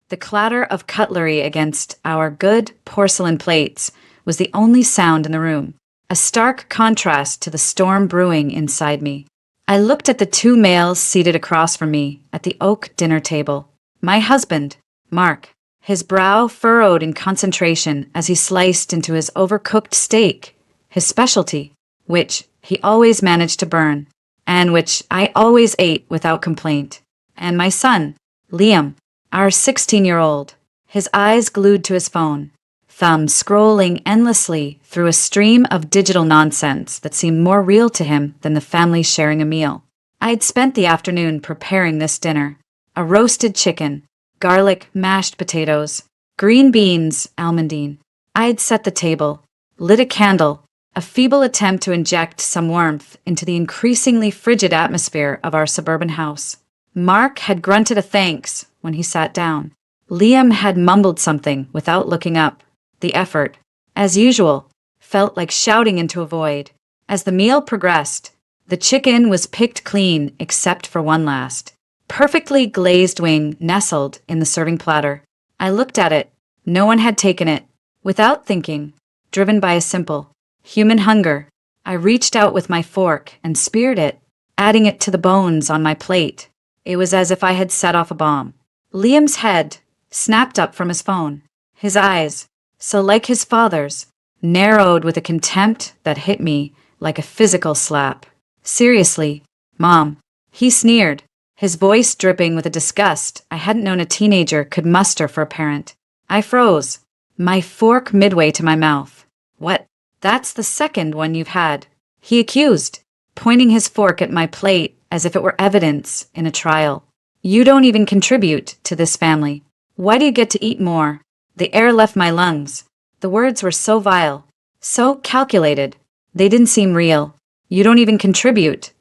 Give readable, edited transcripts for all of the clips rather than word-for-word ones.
The clatter of cutlery against our good porcelain plates was the only sound in the room, a stark contrast to the storm brewing inside me. I looked at the two males seated across from me at the oak dinner table. My husband, Mark, his brow furrowed in concentration as he sliced into his overcooked steak, his specialty, which he always managed to burn, and which I always ate without complaint. And my son, Liam, our 16-year-old, his eyes glued to his phone, thumb scrolling endlessly through a stream of digital nonsense that seemed more real to him than the family sharing a meal. I had spent the afternoon preparing this dinner: a roasted chicken, garlic mashed potatoes, green beans, almondine. I had set the table, lit a candle, a feeble attempt to inject some warmth into the increasingly frigid atmosphere of our suburban house. Mark had grunted a thanks when he sat down. Liam had mumbled something without looking up. The effort, as usual, felt like shouting into a void. As the meal progressed, the chicken was picked clean except for one last perfectly glazed wing nestled in the serving platter. I looked at it. No one had taken it. Without thinking, driven by a simple human hunger, I reached out with my fork and speared it, adding it to the bones on my plate. It was as if I had set off a bomb. Liam's head snapped up from his phone. His eyes, so like his father's, narrowed with a contempt that hit me like a physical slap. "Seriously, Mom," he sneered, his voice dripping with a disgust I hadn't known a teenager could muster for a parent. I froze, my fork midway to my mouth. "What? That's the second one you've had," he accused, pointing his fork at my plate as if it were evidence in a trial. "You don't even contribute to this family. Why do you get to eat more?" The air left my lungs. The words were so vile, so calculated. They didn't seem real. "You don't even contribute."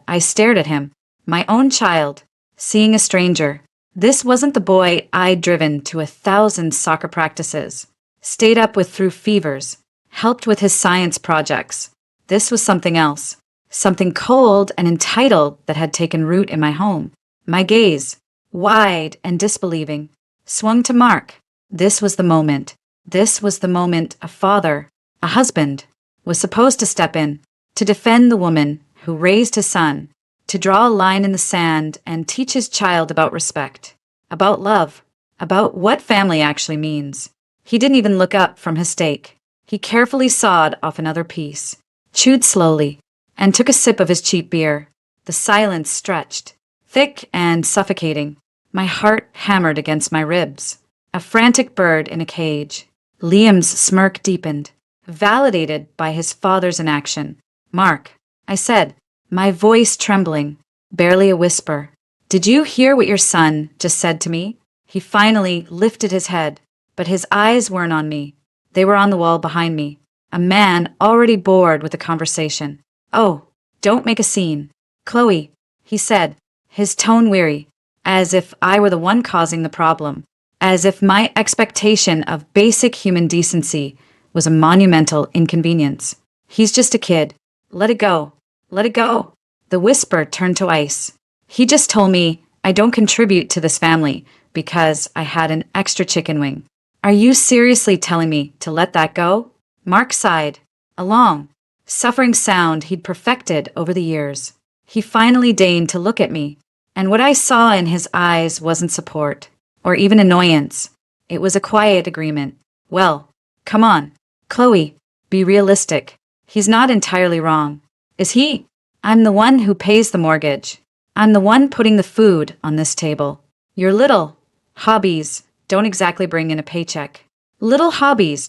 I stared at him. My own child, seeing a stranger. This wasn't the boy I'd driven to 1,000 soccer practices, stayed up with through fevers, helped with his science projects. This was something else, something cold and entitled that had taken root in my home. My gaze, wide and disbelieving, swung to Mark. This was the moment. This was the moment a father, a husband, was supposed to step in, to defend the woman who raised his son, to draw a line in the sand and teach his child about respect, about love, about what family actually means. He didn't even look up from his steak. He carefully sawed off another piece, chewed slowly, and took a sip of his cheap beer. The silence stretched, thick and suffocating. My heart hammered against my ribs. A frantic bird in a cage. Liam's smirk deepened, validated by his father's inaction. "Mark," I said, my voice trembling, barely a whisper. "Did you hear what your son just said to me?" He finally lifted his head, but his eyes weren't on me. They were on the wall behind me, a man already bored with the conversation. "Oh, don't make a scene, Chloe," he said, his tone weary, as if I were the one causing the problem, as if my expectation of basic human decency was a monumental inconvenience. "He's just a kid. Let it go. Let it go." The whisper turned to ice. "He just told me I don't contribute to this family because I had an extra chicken wing. Are you seriously telling me to let that go?" Mark sighed, a long, suffering sound he'd perfected over the years. He finally deigned to look at me, and what I saw in his eyes wasn't support, or even annoyance. It was a quiet agreement. "Well, come on, Chloe, be realistic. He's not entirely wrong, is he? I'm the one who pays the mortgage. I'm the one putting the food on this table. Your little hobbies don't exactly bring in a paycheck." Little hobbies.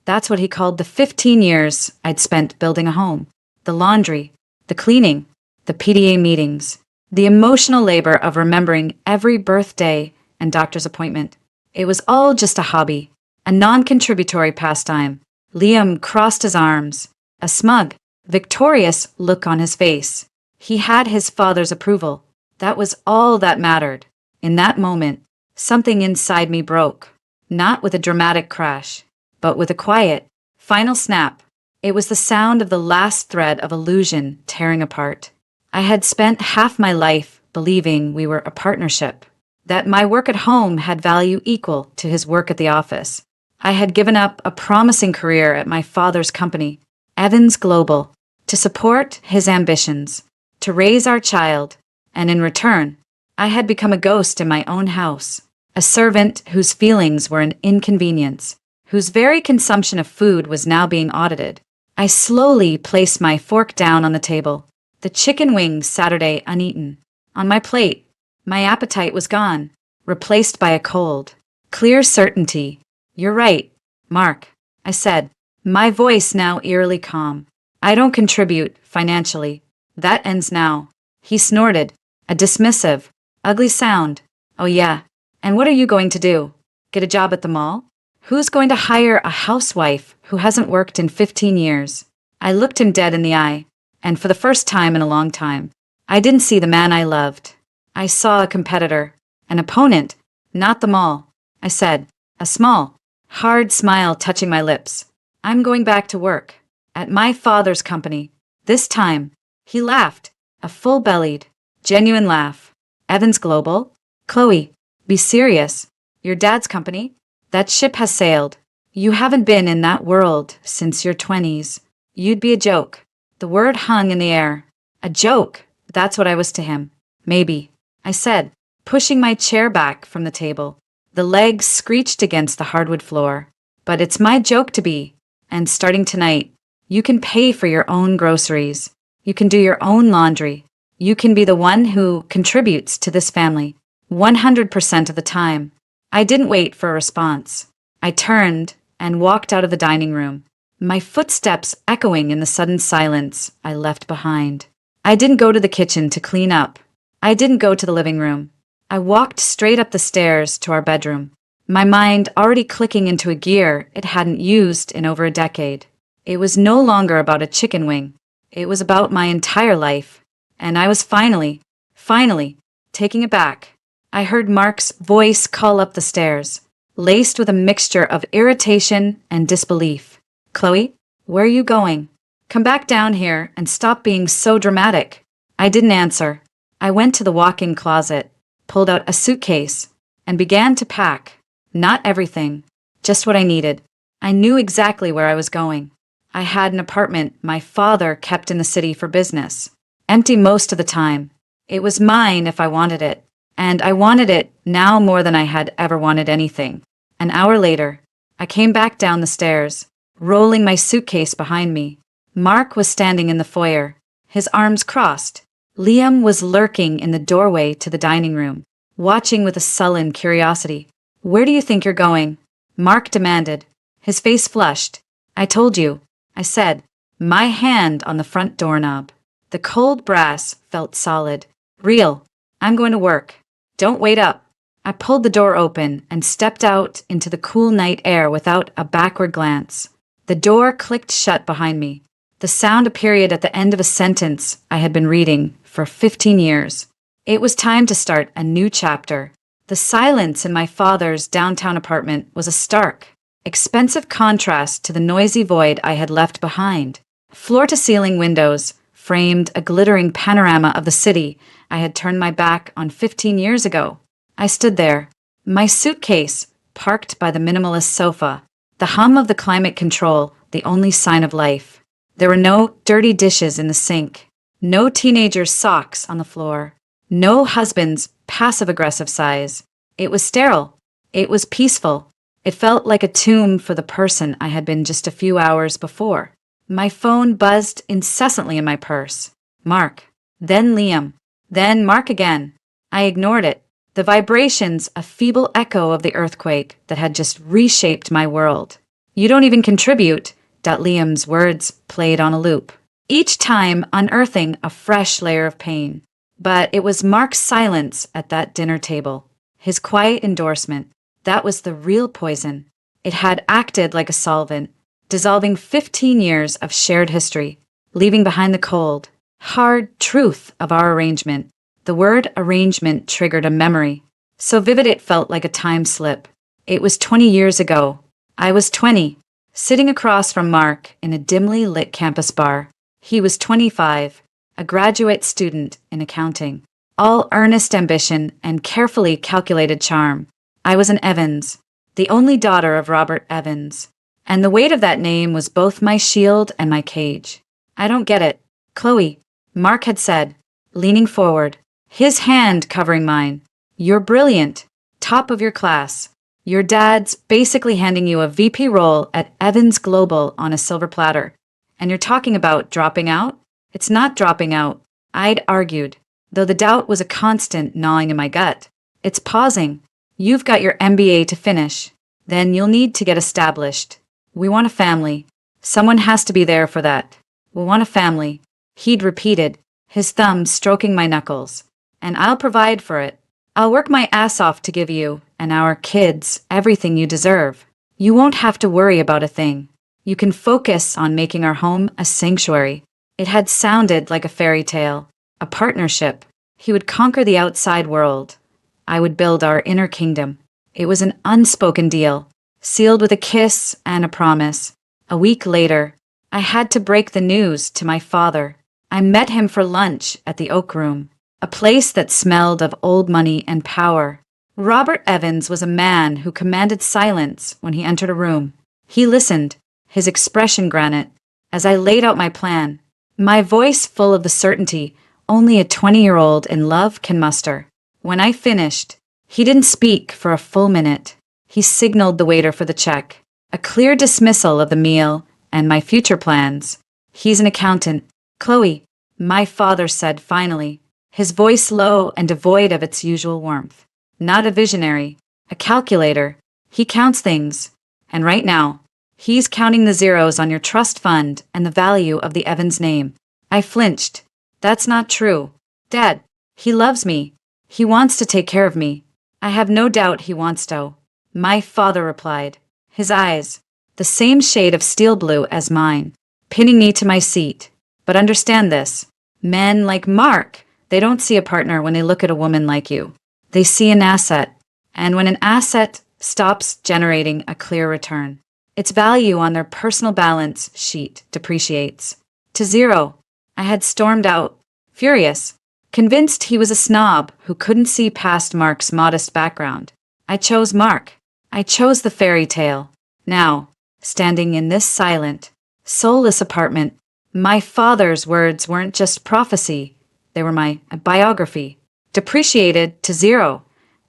That's what he called the 15 years I'd spent building a home. The laundry, the cleaning, the PTA meetings, the emotional labor of remembering every birthday and doctor's appointment. It was all just a hobby, a non-contributory pastime. Liam crossed his arms, a smug, victorious look on his face. He had his father's approval. That was all that mattered. In that moment, something inside me broke, not with a dramatic crash, but with a quiet, final snap. It was the sound of the last thread of illusion tearing apart. I had spent half my life believing we were a partnership, that my work at home had value equal to his work at the office. I had given up a promising career at my father's company, Evans Global, to support his ambitions, to raise our child, and in return, I had become a ghost in my own house, a servant whose feelings were an inconvenience, whose very consumption of food was now being audited. I slowly placed my fork down on the table, the chicken wings Saturday uneaten. On my plate, my appetite was gone, replaced by a cold, clear certainty. "You're right, Mark," I said, my voice now eerily calm. "I don't contribute financially. That ends now." He snorted, a dismissive, ugly sound. "Oh yeah, and what are you going to do? Get a job at the mall? Who's going to hire a housewife who hasn't worked in 15 years? I looked him dead in the eye, and for the first time in a long time, I didn't see the man I loved. I saw a competitor, an opponent, not the mall. I said, a small, hard smile touching my lips. "I'm going back to work. At my father's company. This time." He laughed, a full-bellied, genuine laugh. "Evans Global? Chloe, be serious. Your dad's company? That ship has sailed. You haven't been in that world since your 20s. You'd be a joke." The word hung in the air. A joke, that's what I was to him. "Maybe," I said, pushing my chair back from the table. The legs screeched against the hardwood floor. "But it's my joke to be. And starting tonight, you can pay for your own groceries. You can do your own laundry. You can be the one who contributes to this family 100% of the time." I didn't wait for a response. I turned and walked out of the dining room, my footsteps echoing in the sudden silence I left behind. I didn't go to the kitchen to clean up. I didn't go to the living room. I walked straight up the stairs to our bedroom, my mind already clicking into a gear it hadn't used in over a decade. It was no longer about a chicken wing. It was about my entire life. And I was finally, taking it back. I heard Mark's voice call up the stairs, laced with a mixture of irritation and disbelief. "Chloe, where are you going? Come back down here and stop being so dramatic." I didn't answer. I went to the walk-in closet, pulled out a suitcase, and began to pack. Not everything, just what I needed. I knew exactly where I was going. I had an apartment my father kept in the city for business, empty most of the time. It was mine if I wanted it, and I wanted it now more than I had ever wanted anything. An hour later, I came back down the stairs, rolling my suitcase behind me. Mark was standing in the foyer, his arms crossed. Liam was lurking in the doorway to the dining room, watching with a sullen curiosity. "Where do you think you're going?" Mark demanded, his face flushed. "I told you," I said, my hand on the front doorknob. The cold brass felt solid. "Real. I'm going to work. Don't wait up." I pulled the door open and stepped out into the cool night air without a backward glance. The door clicked shut behind me, the sound a period at the end of a sentence I had been reading for 15 years. It was time to start a new chapter. The silence in my father's downtown apartment was a stark, expensive contrast to the noisy void I had left behind. Floor-to-ceiling windows framed a glittering panorama of the city I had turned my back on 15 years ago. I stood there, my suitcase parked by the minimalist sofa, the hum of the climate control the only sign of life. There were no dirty dishes in the sink, no teenagers' socks on the floor, no husband's passive-aggressive sighs. It was sterile. It was peaceful. It felt like a tomb for the person I had been just a few hours before. My phone buzzed incessantly in my purse. Mark. Then Liam. Then Mark again. I ignored it. The vibrations a feeble echo of the earthquake that had just reshaped my world. "You don't even contribute," Liam's words played on a loop, each time unearthing a fresh layer of pain. But it was Mark's silence at that dinner table, his quiet endorsement. That was the real poison. It had acted like a solvent, dissolving 15 years of shared history, leaving behind the cold, hard truth of our arrangement. The word arrangement triggered a memory, so vivid it felt like a time slip. It was 20 years ago. I was 20, sitting across from Mark in a dimly lit campus bar. He was 25, a graduate student in accounting. all earnest ambition and carefully calculated charm. I was an Evans, the only daughter of Robert Evans, and the weight of that name was both my shield and my cage. I don't get it, Chloe, Mark had said, leaning forward, his hand covering mine. You're brilliant, top of your class. Your dad's basically handing you a VP role at Evans Global on a silver platter. And you're talking about dropping out? It's not dropping out, I'd argued, though the doubt was a constant gnawing in my gut. It's pausing. You've got your MBA to finish. Then you'll need to get established. We want a family. Someone has to be there for that. We want a family, he'd repeated, his thumb stroking my knuckles. And I'll provide for it. I'll work my ass off to give you, and our kids, everything you deserve. You won't have to worry about a thing. You can focus on making our home a sanctuary. It had sounded like a fairy tale, a partnership. He would conquer the outside world. I would build our inner kingdom. It was an unspoken deal, sealed with a kiss and a promise. A week later, I had to break the news to my father. I met him for lunch at the Oak Room, a place that smelled of old money and power. Robert Evans was a man who commanded silence when he entered a room. He listened, his expression granite, as I laid out my plan, my voice full of the certainty only a 20-year-old in love can muster. When I finished, he didn't speak for a full minute. He signaled the waiter for the check, a clear dismissal of the meal and my future plans. He's an accountant. Chloe, my father said finally, his voice low and devoid of its usual warmth. Not a visionary, a calculator. He counts things. And right now, he's counting the zeros on your trust fund and the value of the Evans name. I flinched. That's not true. Dad, he loves me. He wants to take care of me. I have no doubt he wants to. My father replied, his eyes, the same shade of steel blue as mine, pinning me to my seat. But understand this. Men like Mark, they don't see a partner when they look at a woman like you. They see an asset. And when an asset stops generating a clear return, its value on their personal balance sheet depreciates to zero. I had stormed out, furious, convinced he was a snob who couldn't see past Mark's modest background. I chose Mark. I chose the fairy tale. Now, standing in this silent, soulless apartment, my father's words weren't just prophecy. They were my biography. Depreciated to zero.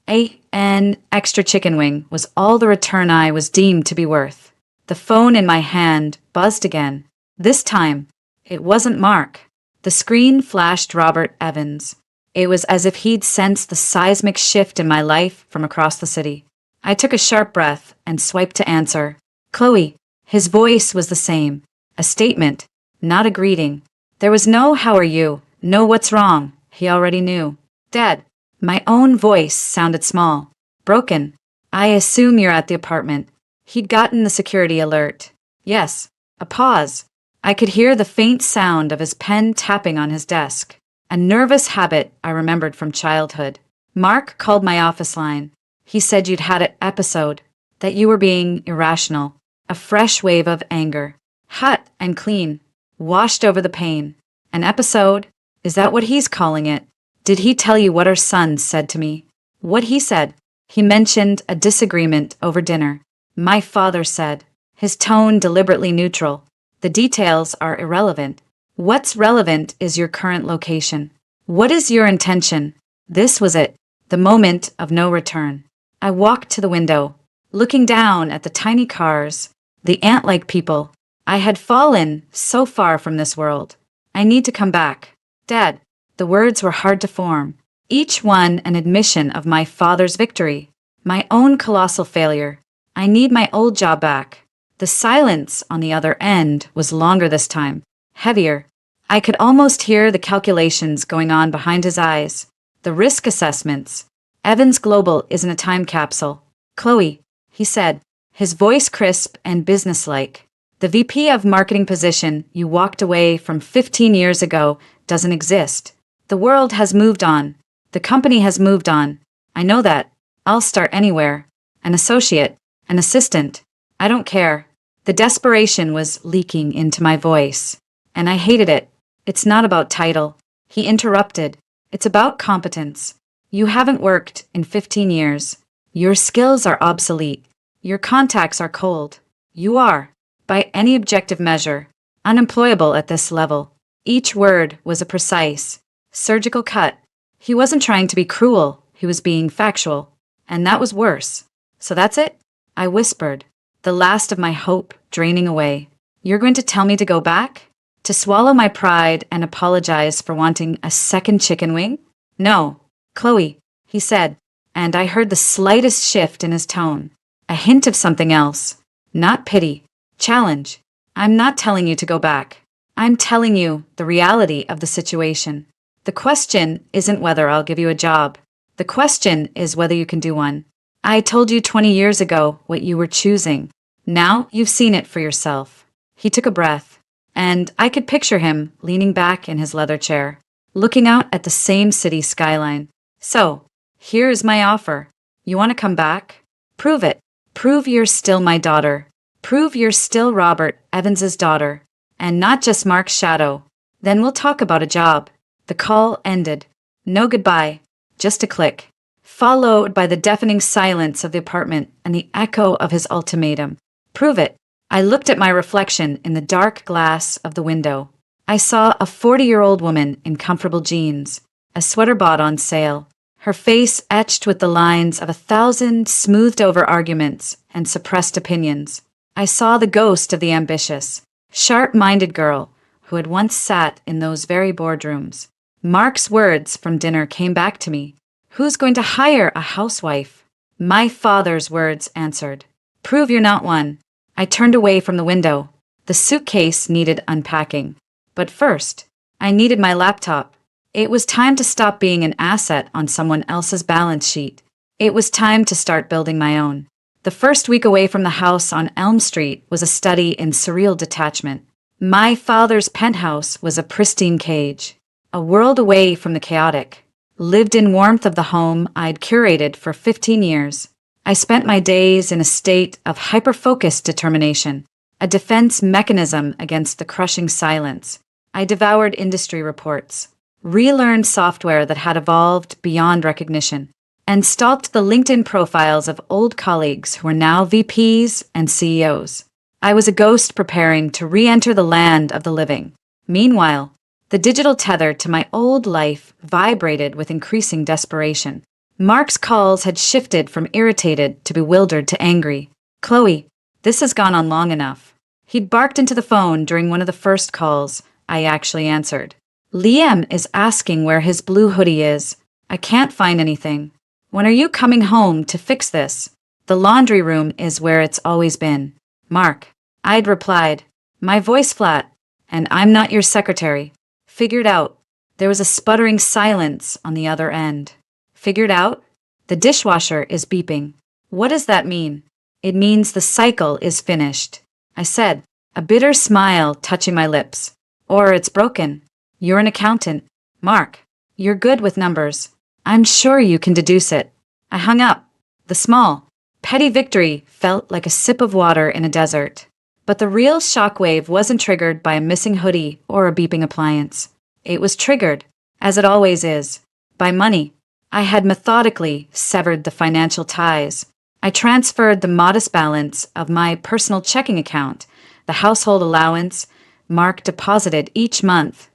An extra chicken wing was all the return I was deemed to be worth. The phone in my hand buzzed again. This time, it wasn't Mark. The screen flashed Robert Evans. It was as if he'd sensed the seismic shift in my life from across the city. I took a sharp breath and swiped to answer. Chloe. His voice was the same. A statement, not a greeting. There was no "how are you?" no "what's wrong?" He already knew. Dad. My own voice sounded small, broken. I assume you're at the apartment. He'd gotten the security alert. Yes. A pause. I could hear the faint sound of his pen tapping on his desk, a nervous habit I remembered from childhood. Mark called my office line. He said you'd had an episode, that you were being irrational. A fresh wave of anger, hot and clean, washed over the pain. An episode? Is that what he's calling it? Did he tell you what our son said to me? What he said? He mentioned a disagreement over dinner. My father said, his tone deliberately neutral. The details are irrelevant. What's relevant is your current location. What is your intention? This was it, the moment of no return. I walked to the window, looking down at the tiny cars, the ant-like people. I had fallen so far from this world. I need to come back. Dad. The words were hard to form, each one an admission of my father's victory, my own colossal failure. I need my old job back. The silence on the other end was longer this time, heavier. I could almost hear the calculations going on behind his eyes, the risk assessments. Evans Global isn't a time capsule. Chloe, he said, his voice crisp and businesslike. The VP of marketing position you walked away from 15 years ago doesn't exist. The world has moved on. The company has moved on. I know that. I'll start anywhere. An associate, an assistant. I don't care. The desperation was leaking into my voice, and I hated it. It's not about title. He interrupted. It's about competence. You haven't worked in 15 years. Your skills are obsolete. Your contacts are cold. You are, by any objective measure, unemployable at this level. Each word was a precise, surgical cut. He wasn't trying to be cruel, he was being factual. And that was worse. So that's it? I whispered, the last of my hope draining away. You're going to tell me to go back? To swallow my pride and apologize for wanting a second chicken wing? No, Chloe, he said, and I heard the slightest shift in his tone. A hint of something else. Not pity. Challenge. I'm not telling you to go back. I'm telling you the reality of the situation. The question isn't whether I'll give you a job. The question is whether you can do one. I told you 20 years ago what you were choosing. Now you've seen it for yourself. He took a breath, and I could picture him leaning back in his leather chair, looking out at the same city skyline. So, here is my offer. You want to come back? Prove it. Prove you're still my daughter. Prove you're still Robert Evans's daughter, and not just Mark's shadow. Then we'll talk about a job. The call ended. No goodbye, just a click, followed by the deafening silence of the apartment and the echo of his ultimatum. Prove it. I looked at my reflection in the dark glass of the window. I saw a 40-year-old woman in comfortable jeans, a sweater bought on sale, her face etched with the lines of 1,000 smoothed-over arguments and suppressed opinions. I saw the ghost of the ambitious, sharp-minded girl who had once sat in those very boardrooms. Mark's words from dinner came back to me. Who's going to hire a housewife? My father's words answered. Prove you're not one. I turned away from the window. The suitcase needed unpacking. But first, I needed my laptop. It was time to stop being an asset on someone else's balance sheet. It was time to start building my own. The first week away from the house on Elm Street was a study in surreal detachment. My father's penthouse was a pristine cage, a world away from the chaotic, lived-in warmth of the home I'd curated for 15 years. I spent my days in a state of hyper-focused determination, a defense mechanism against the crushing silence. I devoured industry reports, relearned software that had evolved beyond recognition, and stalked the LinkedIn profiles of old colleagues who were now VPs and CEOs. I was a ghost preparing to re-enter the land of the living. Meanwhile, the digital tether to my old life vibrated with increasing desperation. Mark's calls had shifted from irritated to bewildered to angry. Chloe, this has gone on long enough. He'd barked into the phone during one of the first calls I actually answered. Liam is asking where his blue hoodie is. I can't find anything. When are you coming home to fix this? The laundry room is where it's always been. Mark. I'd replied, my voice flat, and I'm not your secretary. Figured out. There was a sputtering silence on the other end. Figured out? The dishwasher is beeping. What does that mean? It means the cycle is finished. I said, a bitter smile touching my lips. Or it's broken. You're an accountant. Mark, you're good with numbers. I'm sure you can deduce it. I hung up. The small, petty victory felt like a sip of water in a desert. But the real shockwave wasn't triggered by a missing hoodie or a beeping appliance. It was triggered, as it always is, by money. I had methodically severed the financial ties. I transferred the modest balance of my personal checking account, the household allowance Mark deposited each month,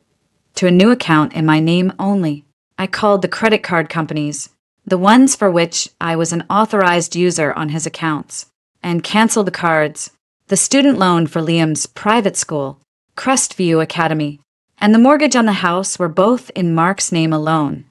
to a new account in my name only. I called the credit card companies, the ones for which I was an authorized user on his accounts, and canceled the cards. The student loan for Liam's private school, Crestview Academy, and the mortgage on the house were both in Mark's name alone,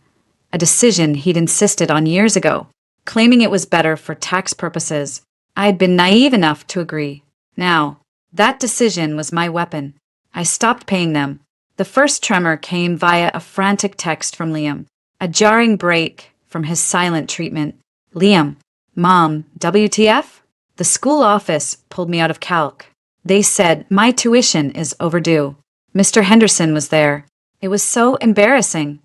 a decision he'd insisted on years ago, claiming it was better for tax purposes. I'd been naive enough to agree. Now, that decision was my weapon. I stopped paying them. The first tremor came via a frantic text from Liam, a jarring break from his silent treatment. Liam, Mom, WTF? The school office pulled me out of calc. They said my tuition is overdue. Mr. Henderson was there. It was so embarrassing.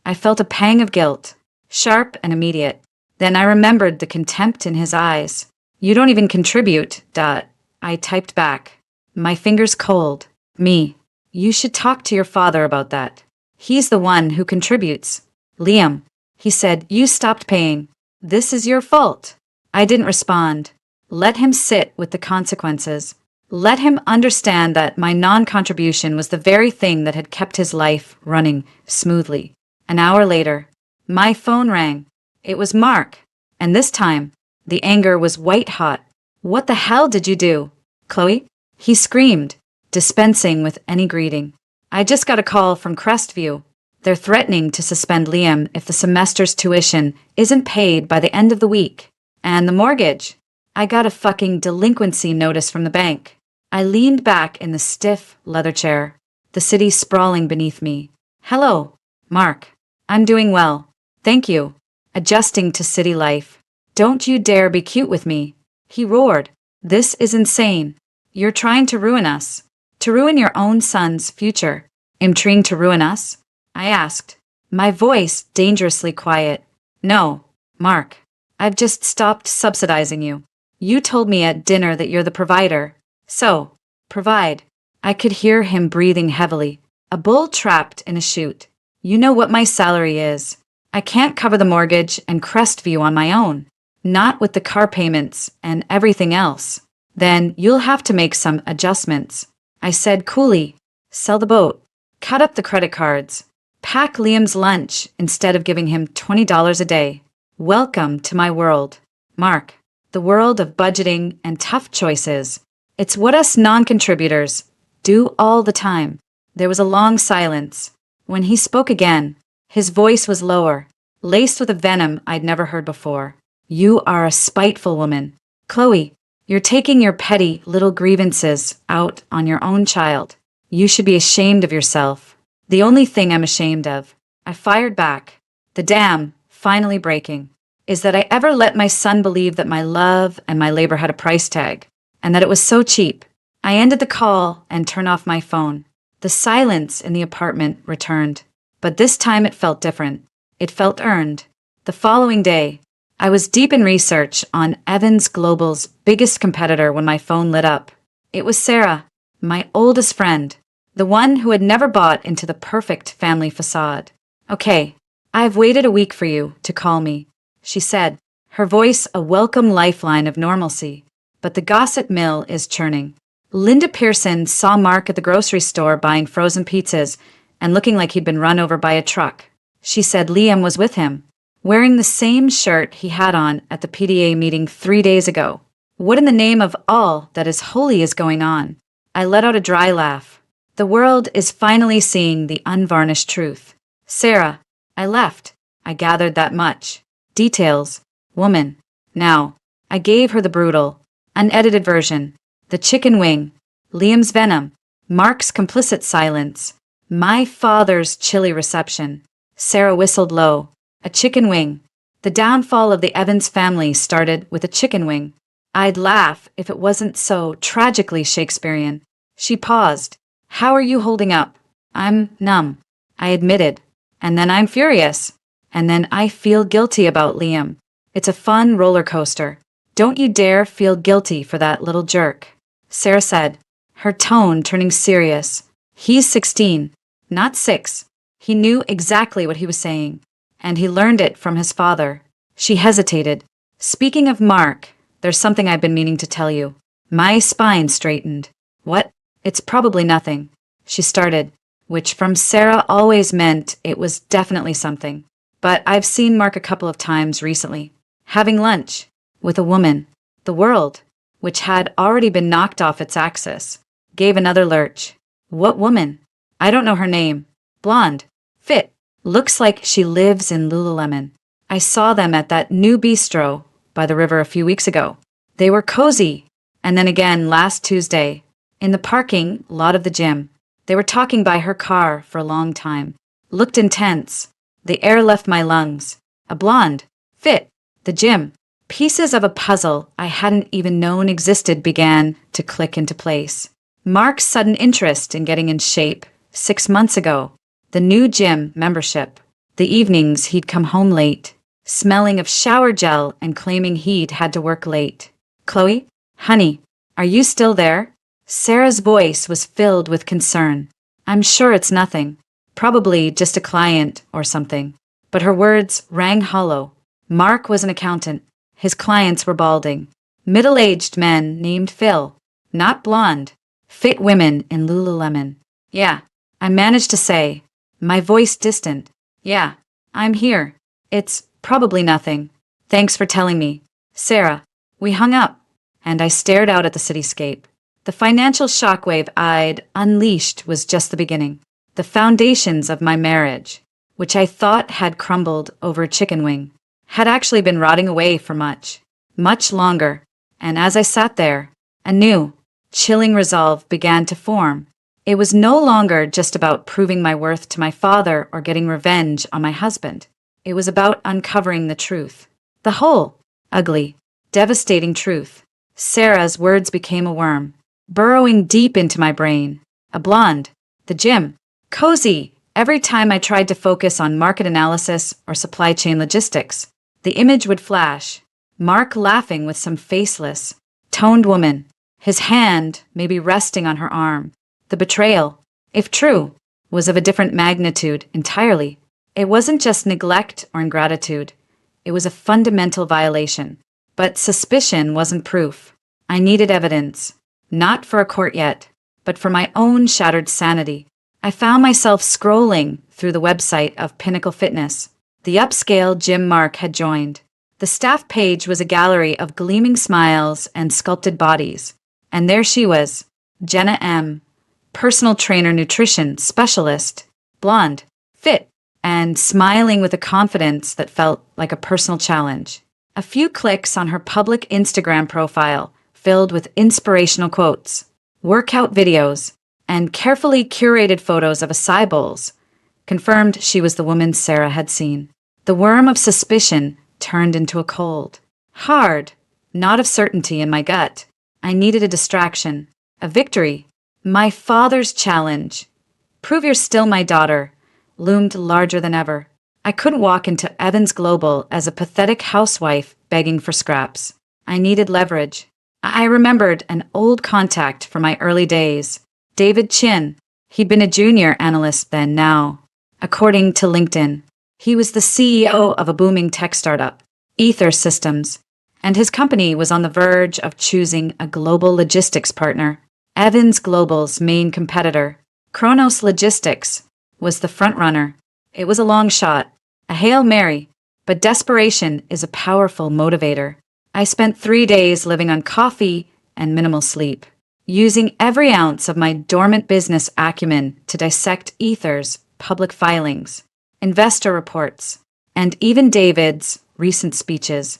I felt a pang of guilt, sharp and immediate. Then I remembered the contempt in his eyes. You don't even contribute, Dot. I typed back, my fingers cold. Me. You should talk to your father about that. He's the one who contributes. Liam. He said, you stopped paying. This is your fault. I didn't respond. Let him sit with the consequences. Let him understand that my non-contribution was the very thing that had kept his life running smoothly. An hour later, my phone rang. It was Mark. And this time, the anger was white hot. What the hell did you do, Chloe? He screamed, dispensing with any greeting. I just got a call from Crestview. They're threatening to suspend Liam if the semester's tuition isn't paid by the end of the week. And the mortgage. I got a fucking delinquency notice from the bank. I leaned back in the stiff leather chair, the city sprawling beneath me. Hello, Mark. I'm doing well. Thank you. Adjusting to city life. Don't you dare be cute with me. He roared. This is insane. You're trying to ruin us. To ruin your own son's future. Trying to ruin us? I asked, my voice dangerously quiet. No, Mark. I've just stopped subsidizing you. You told me at dinner that you're the provider. So, provide. I could hear him breathing heavily. A bull trapped in a chute. You know what my salary is. I can't cover the mortgage and Crestview on my own. Not with the car payments and everything else. Then you'll have to make some adjustments. I said coolly. Sell the boat. Cut up the credit cards. Pack Liam's lunch instead of giving him $20 a day. Welcome to my world, Mark. The world of budgeting and tough choices. It's what us non-contributors do all the time. There was a long silence. When he spoke again, his voice was lower, laced with a venom I'd never heard before. You are a spiteful woman. Chloe, you're taking your petty little grievances out on your own child. You should be ashamed of yourself. The only thing I'm ashamed of, I fired back, the dam finally breaking, is that I ever let my son believe that my love and my labor had a price tag, and that it was so cheap. I ended the call and turned off my phone. The silence in the apartment returned, but this time it felt different. It felt earned. The following day, I was deep in research on Evans Global's biggest competitor when my phone lit up. It was Sarah, my oldest friend, the one who had never bought into the perfect family facade. Okay, I've waited a week for you to call me, she said, her voice a welcome lifeline of normalcy. But the gossip mill is churning. Linda Pearson saw Mark at the grocery store buying frozen pizzas and looking like he'd been run over by a truck. She said Liam was with him, wearing the same shirt he had on at the PDA meeting 3 days ago. What in the name of all that is holy is going on? I let out a dry laugh. The world is finally seeing the unvarnished truth. Sarah, I left. I gathered that much. Details. Woman. Now, I gave her the brutal, unedited version. The chicken wing. Liam's venom. Mark's complicit silence. My father's chilly reception. Sarah whistled low. A chicken wing. The downfall of the Evans family started with a chicken wing. I'd laugh if it wasn't so tragically Shakespearean. She paused. How are you holding up? I'm numb, I admitted. And then I'm furious. And then I feel guilty about Liam. It's a fun roller coaster. Don't you dare feel guilty for that little jerk, Sarah said, her tone turning serious. He's 16, not 6. He knew exactly what he was saying, and he learned it from his father. She hesitated. Speaking of Mark, there's something I've been meaning to tell you. My spine straightened. What? It's probably nothing, she started, which from Sarah always meant it was definitely something. But I've seen Mark a couple of times recently, having lunch with a woman. The world, which had already been knocked off its axis, gave another lurch. What woman? I don't know her name. Blonde. Fit. Looks like she lives in Lululemon. I saw them at that new bistro by the river a few weeks ago. They were cozy. And then again last Tuesday, in the parking lot of the gym. They were talking by her car for a long time. Looked intense. The air left my lungs. A blonde. Fit. The gym. Pieces of a puzzle I hadn't even known existed began to click into place. Mark's sudden interest in getting in shape 6 months ago. The new gym membership. The evenings he'd come home late, smelling of shower gel and claiming he'd had to work late. Chloe? Honey, are you still there? Sarah's voice was filled with concern. I'm sure it's nothing. Probably just a client or something. but her words rang hollow. Mark was an accountant. His clients were balding. Middle-aged men named Phil. Not blonde. Fit women in Lululemon. Yeah, I managed to say, my voice distant. Yeah, I'm here. It's probably nothing. Thanks for telling me. Sarah. We hung up, and I stared out at the cityscape. The financial shockwave I'd unleashed was just the beginning. The foundations of my marriage, which I thought had crumbled over a chicken wing, had actually been rotting away for much longer. And as I sat there, a new, chilling resolve began to form. It was no longer just about proving my worth to my father or getting revenge on my husband. It was about uncovering the truth. The whole, ugly, devastating truth. Sarah's words became a worm, burrowing deep into my brain. A blonde, the gym, cozy. Every time I tried to focus on market analysis or supply chain logistics, the image would flash. Mark laughing with some faceless, toned woman, his hand maybe resting on her arm. The betrayal, if true, was of a different magnitude entirely. It wasn't just neglect or ingratitude. It was a fundamental violation. But suspicion wasn't proof. I needed evidence, not for a court yet, but for my own shattered sanity. I found myself scrolling through the website of Pinnacle Fitness, the upscale gym Mark had joined. The staff page was a gallery of gleaming smiles and sculpted bodies. And there she was, Jenna M., personal trainer nutrition specialist, blonde, fit, and smiling with a confidence that felt like a personal challenge. A few clicks on her public Instagram profile filled with inspirational quotes, workout videos, and carefully curated photos of acai bowls confirmed she was the woman Sarah had seen. The worm of suspicion turned into a cold, hard, knot of certainty in my gut. I needed a distraction, a victory. My father's challenge, prove you're still my daughter, loomed larger than ever. I couldn't walk into Evans Global as a pathetic housewife begging for scraps. I needed leverage. I remembered an old contact from my early days, David Chin. He'd been a junior analyst then now. According to LinkedIn, he was the CEO of a booming tech startup, Ether Systems, and his company was on the verge of choosing a global logistics partner. Evans Global's main competitor, Kronos Logistics, was the frontrunner. It was a long shot, a Hail Mary, but desperation is a powerful motivator. I spent 3 days living on coffee and minimal sleep, using every ounce of my dormant business acumen to dissect Ether's public filings, investor reports, and even David's recent speeches.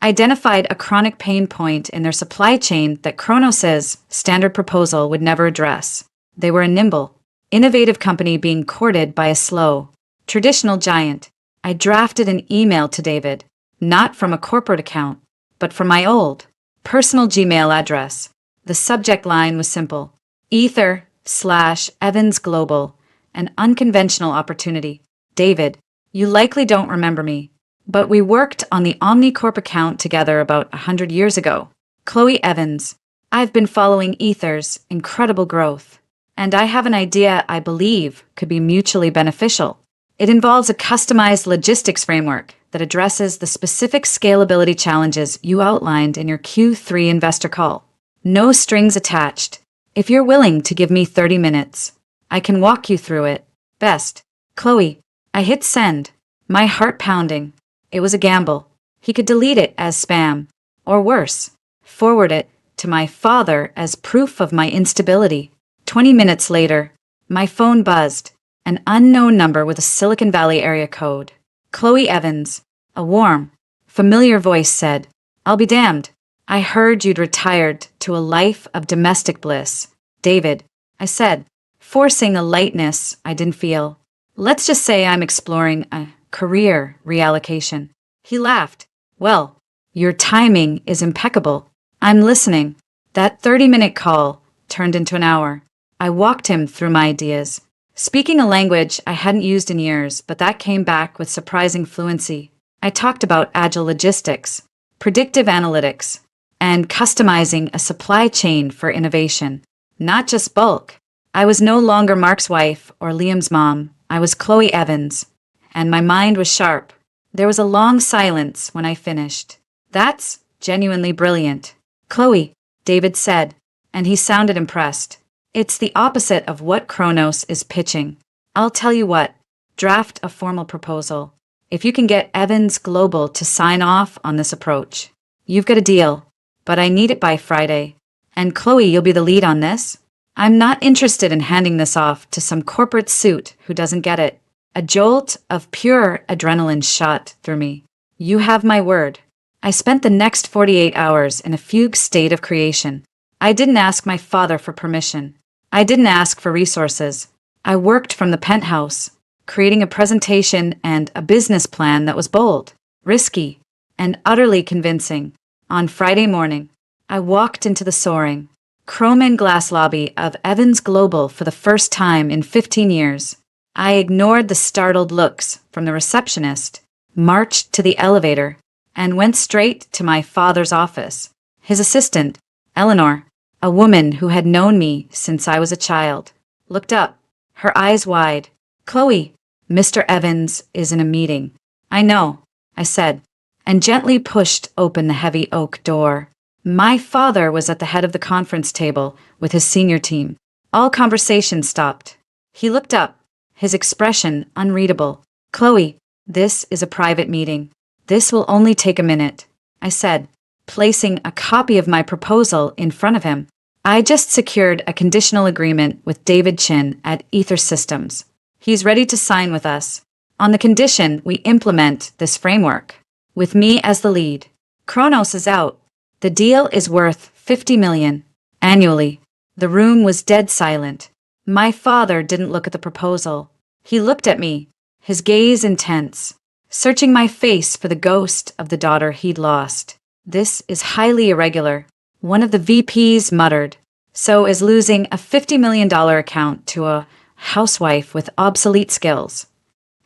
Identified a chronic pain point in their supply chain that Kronos' standard proposal would never address. They were a nimble, innovative company being courted by a slow, traditional giant. I drafted an email to David, not from a corporate account, but from my old, personal Gmail address. The subject line was simple: Ether/Evans Global, an unconventional opportunity. David, you likely don't remember me, but we worked on the OmniCorp account together about 100 years ago. Chloe Evans, I've been following Ether's incredible growth, and I have an idea I believe could be mutually beneficial. It involves a customized logistics framework that addresses the specific scalability challenges you outlined in your Q3 investor call. No strings attached. If you're willing to give me 30 minutes, I can walk you through it. Best. Chloe. I hit send, my heart pounding. It was a gamble. He could delete it as spam, or worse, forward it to my father as proof of my instability. 20 minutes later, my phone buzzed, an unknown number with a Silicon Valley area code. Chloe Evans, a warm, familiar voice said, "I'll be damned. I heard you'd retired to a life of domestic bliss." "David," I said, forcing a lightness I didn't feel. "Let's just say I'm exploring a career reallocation." He laughed. "Well, your timing is impeccable. I'm listening." That 30-minute call turned into an hour. I walked him through my ideas, speaking a language I hadn't used in years, but that came back with surprising fluency. I talked about agile logistics, predictive analytics, and customizing a supply chain for innovation, not just bulk. I was no longer Mark's wife or Liam's mom. I was Chloe Evans, and my mind was sharp. There was a long silence when I finished. That's genuinely brilliant, Chloe, David said, and he sounded impressed. It's the opposite of what Kronos is pitching. I'll tell you what, draft a formal proposal. If you can get Evans Global to sign off on this approach, you've got a deal, but I need it by Friday. And Chloe, you'll be the lead on this? I'm not interested in handing this off to some corporate suit who doesn't get it. A jolt of pure adrenaline shot through me. You have my word. I spent the next 48 hours in a fugue state of creation. I didn't ask my father for permission. I didn't ask for resources. I worked from the penthouse, creating a presentation and a business plan that was bold, risky, and utterly convincing. On Friday morning, I walked into the soaring, chrome and glass lobby of Evans Global for the first time in 15 years. I ignored the startled looks from the receptionist, marched to the elevator, and went straight to my father's office. His assistant, Eleanor, a woman who had known me since I was a child, looked up, her eyes wide. Chloe, Mr. Evans is in a meeting. I know, I said, and gently pushed open the heavy oak door. My father was at the head of the conference table with his senior team. All conversation stopped. He looked up, his expression unreadable. Chloe, this is a private meeting. This will only take a minute, I said, placing a copy of my proposal in front of him. I just secured a conditional agreement with David Chin at Ether Systems. He's ready to sign with us, on the condition we implement this framework, with me as the lead. Kronos is out. The deal is worth $50 million annually. The room was dead silent. My father didn't look at the proposal. He looked at me, his gaze intense, searching my face for the ghost of the daughter he'd lost. This is highly irregular, one of the VPs muttered. So is losing a $50 million account to a housewife with obsolete skills.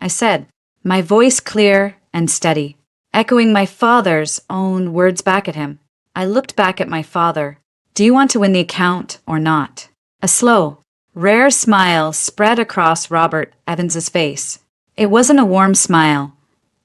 I said, my voice clear and steady, echoing my father's own words back at him. I looked back at my father. Do you want to win the account or not? A slow, rare smile spread across Robert Evans's face. It wasn't a warm smile.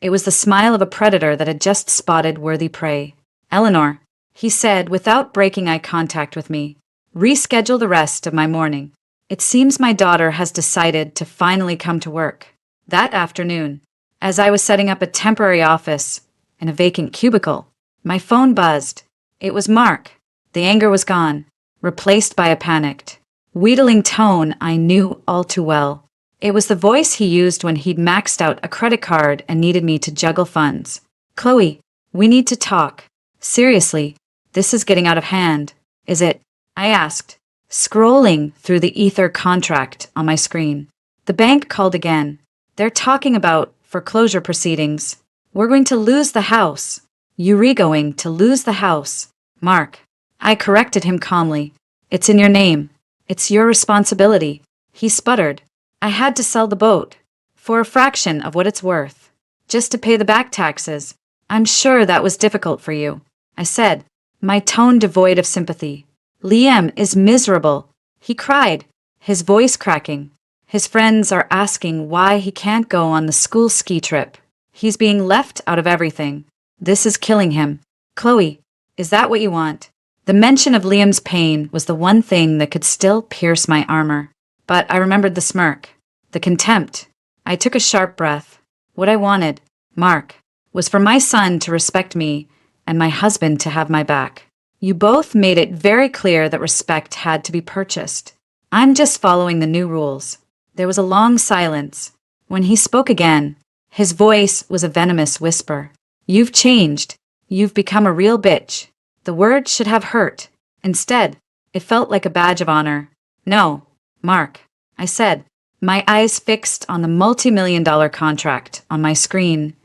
It was the smile of a predator that had just spotted worthy prey. Eleanor, he said without breaking eye contact with me, reschedule the rest of my morning. It seems my daughter has decided to finally come to work. That afternoon, as I was setting up a temporary office in a vacant cubicle, my phone buzzed. It was Mark. The anger was gone, replaced by a panicked, wheedling tone I knew all too well. It was the voice he used when he'd maxed out a credit card and needed me to juggle funds. Chloe, we need to talk. Seriously, this is getting out of hand. Is it? I asked, scrolling through the Ether contract on my screen. The bank called again. They're talking about foreclosure proceedings. We're going to lose the house. You're going to lose the house. Mark. I corrected him calmly. It's in your name. It's your responsibility. He sputtered. I had to sell the boat. For a fraction of what it's worth. Just to pay the back taxes. I'm sure that was difficult for you. I said, my tone devoid of sympathy. Liam is miserable. He cried, his voice cracking. His friends are asking why he can't go on the school ski trip. He's being left out of everything. This is killing him. Chloe, is that what you want? The mention of Liam's pain was the one thing that could still pierce my armor. But I remembered the smirk, the contempt. I took a sharp breath. What I wanted, Mark, was for my son to respect me and my husband to have my back. You both made it very clear that respect had to be purchased. I'm just following the new rules. There was a long silence. When he spoke again, his voice was a venomous whisper. You've changed. You've become a real bitch. The word should have hurt. Instead, it felt like a badge of honor. No, Mark, I said, my eyes fixed on the multi-million-dollar contract on my screen.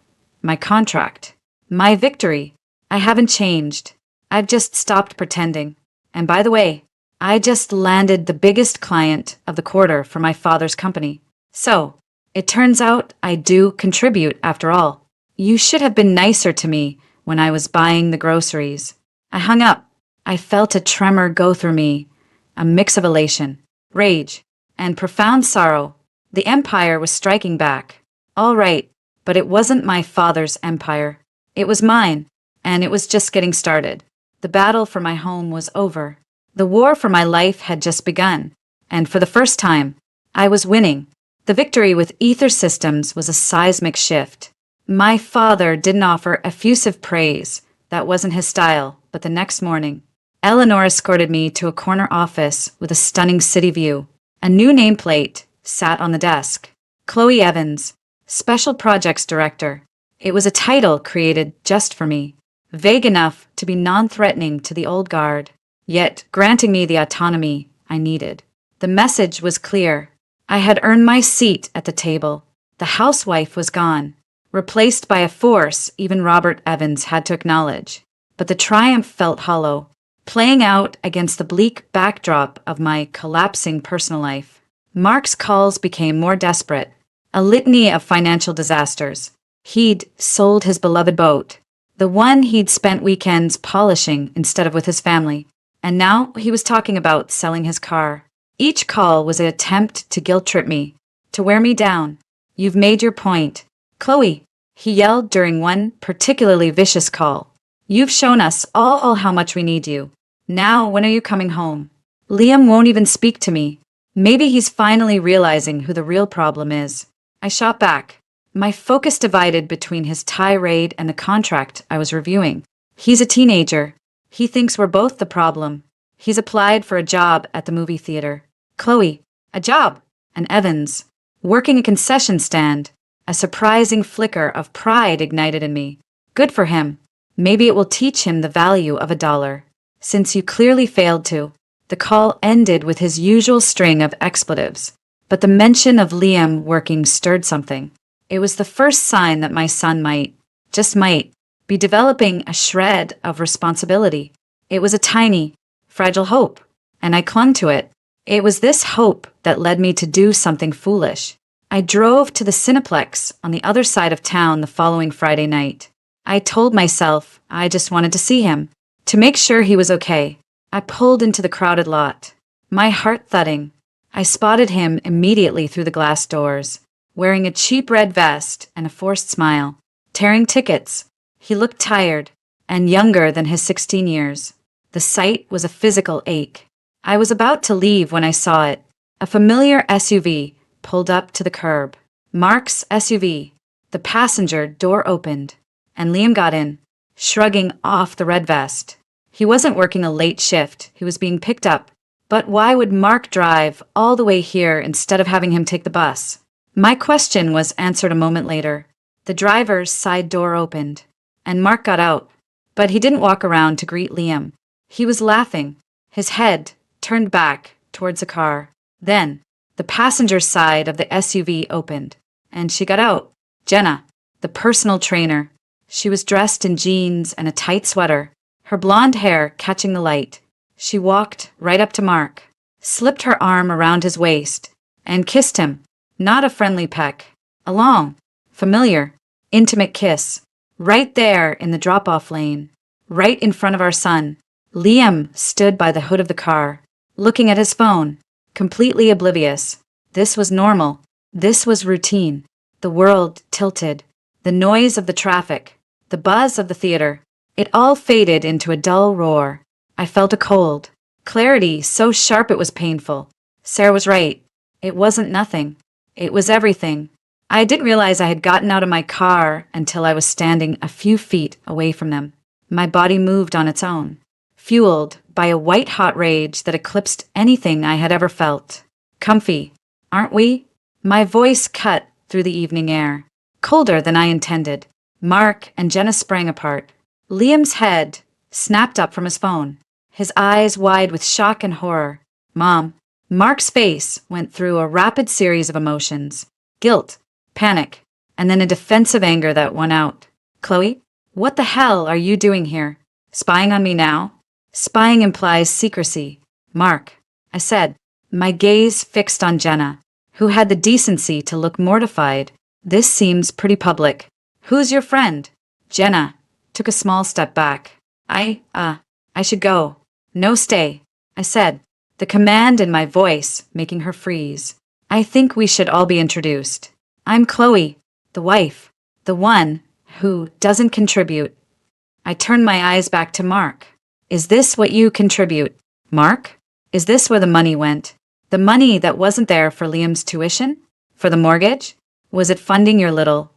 My contract. My victory. I haven't changed. I've just stopped pretending. And by the way, I just landed the biggest client of the quarter for my father's company. So, it turns out I do contribute after all. You should have been nicer to me when I was buying the groceries. I hung up. I felt a tremor go through me, a mix of elation, rage, and profound sorrow. The Empire was striking back. All right, But it wasn't my father's empire. It was mine, and it was just getting started. The battle for my home was over. The war for my life had just begun, and for the first time, I was winning. The victory with Ether Systems was a seismic shift. My father didn't offer effusive praise. That wasn't his style, but the next morning, Eleanor escorted me to a corner office with a stunning city view. A new nameplate sat on the desk. Chloe Evans, Special Projects Director. It was a title created just for me, vague enough to be non-threatening to the old guard, yet granting me the autonomy I needed. The message was clear. I had earned my seat at the table. The housewife was gone, replaced by a force even Robert Evans had to acknowledge. But the triumph felt hollow, playing out against the bleak backdrop of my collapsing personal life. Mark's calls became more desperate, a litany of financial disasters. He'd sold his beloved boat, the one he'd spent weekends polishing instead of with his family, and now he was talking about selling his car. Each call was an attempt to guilt-trip me, to wear me down. You've made your point. Chloe, he yelled during one particularly vicious call. You've shown us all how much we need you. Now, when are you coming home? Liam won't even speak to me. Maybe he's finally realizing who the real problem is. I shot back, my focus divided between his tirade and the contract I was reviewing. He's a teenager. He thinks we're both the problem. He's applied for a job at the movie theater. Chloe, a job. And Evans, working a concession stand. A surprising flicker of pride ignited in me. Good for him. Maybe it will teach him the value of $1. Since you clearly failed to. The call ended with his usual string of expletives. But the mention of Liam working stirred something. It was the first sign that my son might, just might, be developing a shred of responsibility. It was a tiny, fragile hope, and I clung to it. It was this hope that led me to do something foolish. I drove to the Cineplex on the other side of town the following Friday night. I told myself I just wanted to see him, to make sure he was okay. I pulled into the crowded lot, my heart thudding. I spotted him immediately through the glass doors, wearing a cheap red vest and a forced smile, tearing tickets. He looked tired and younger than his 16 years. The sight was a physical ache. I was about to leave when I saw it. A familiar SUV pulled up to the curb. Mark's SUV. The passenger door opened, and Liam got in, shrugging off the red vest. He wasn't working a late shift. He was being picked up. But why would Mark drive all the way here instead of having him take the bus? My question was answered a moment later. The driver's side door opened, and Mark got out. But he didn't walk around to greet Liam. He was laughing, his head turned back towards the car. Then, the passenger side of the SUV opened, and she got out. Jenna, the personal trainer. She was dressed in jeans and a tight sweater, her blonde hair catching the light. She walked right up to Mark, slipped her arm around his waist, and kissed him. Not a friendly peck. A long, familiar, intimate kiss. Right there in the drop-off lane. Right in front of our son. Liam stood by the hood of the car, looking at his phone, completely oblivious. This was normal. This was routine. The world tilted. The noise of the traffic. The buzz of the theater. It all faded into a dull roar. I felt a cold. Clarity so sharp it was painful. Sarah was right. It wasn't nothing. It was everything. I didn't realize I had gotten out of my car until I was standing a few feet away from them. My body moved on its own, fueled by a white-hot rage that eclipsed anything I had ever felt. Comfy, aren't we? My voice cut through the evening air, colder than I intended. Mark and Jenna sprang apart. Liam's head snapped up from his phone, his eyes wide with shock and horror. Mom. Mark's face went through a rapid series of emotions. Guilt, panic, and then a defensive anger that won out. Chloe, what the hell are you doing here? Spying on me now? Spying implies secrecy. Mark, I said, my gaze fixed on Jenna, who had the decency to look mortified. This seems pretty public. Who's your friend? Jenna took a small step back. I should go. No, stay, I said, the command in my voice making her freeze. I think we should all be introduced. I'm Chloe, the wife, The one who doesn't contribute. I turned my eyes back to Mark. Is this what you contribute, Mark? Is this where the money went? The money that wasn't there for Liam's tuition? For the mortgage? Was it funding your little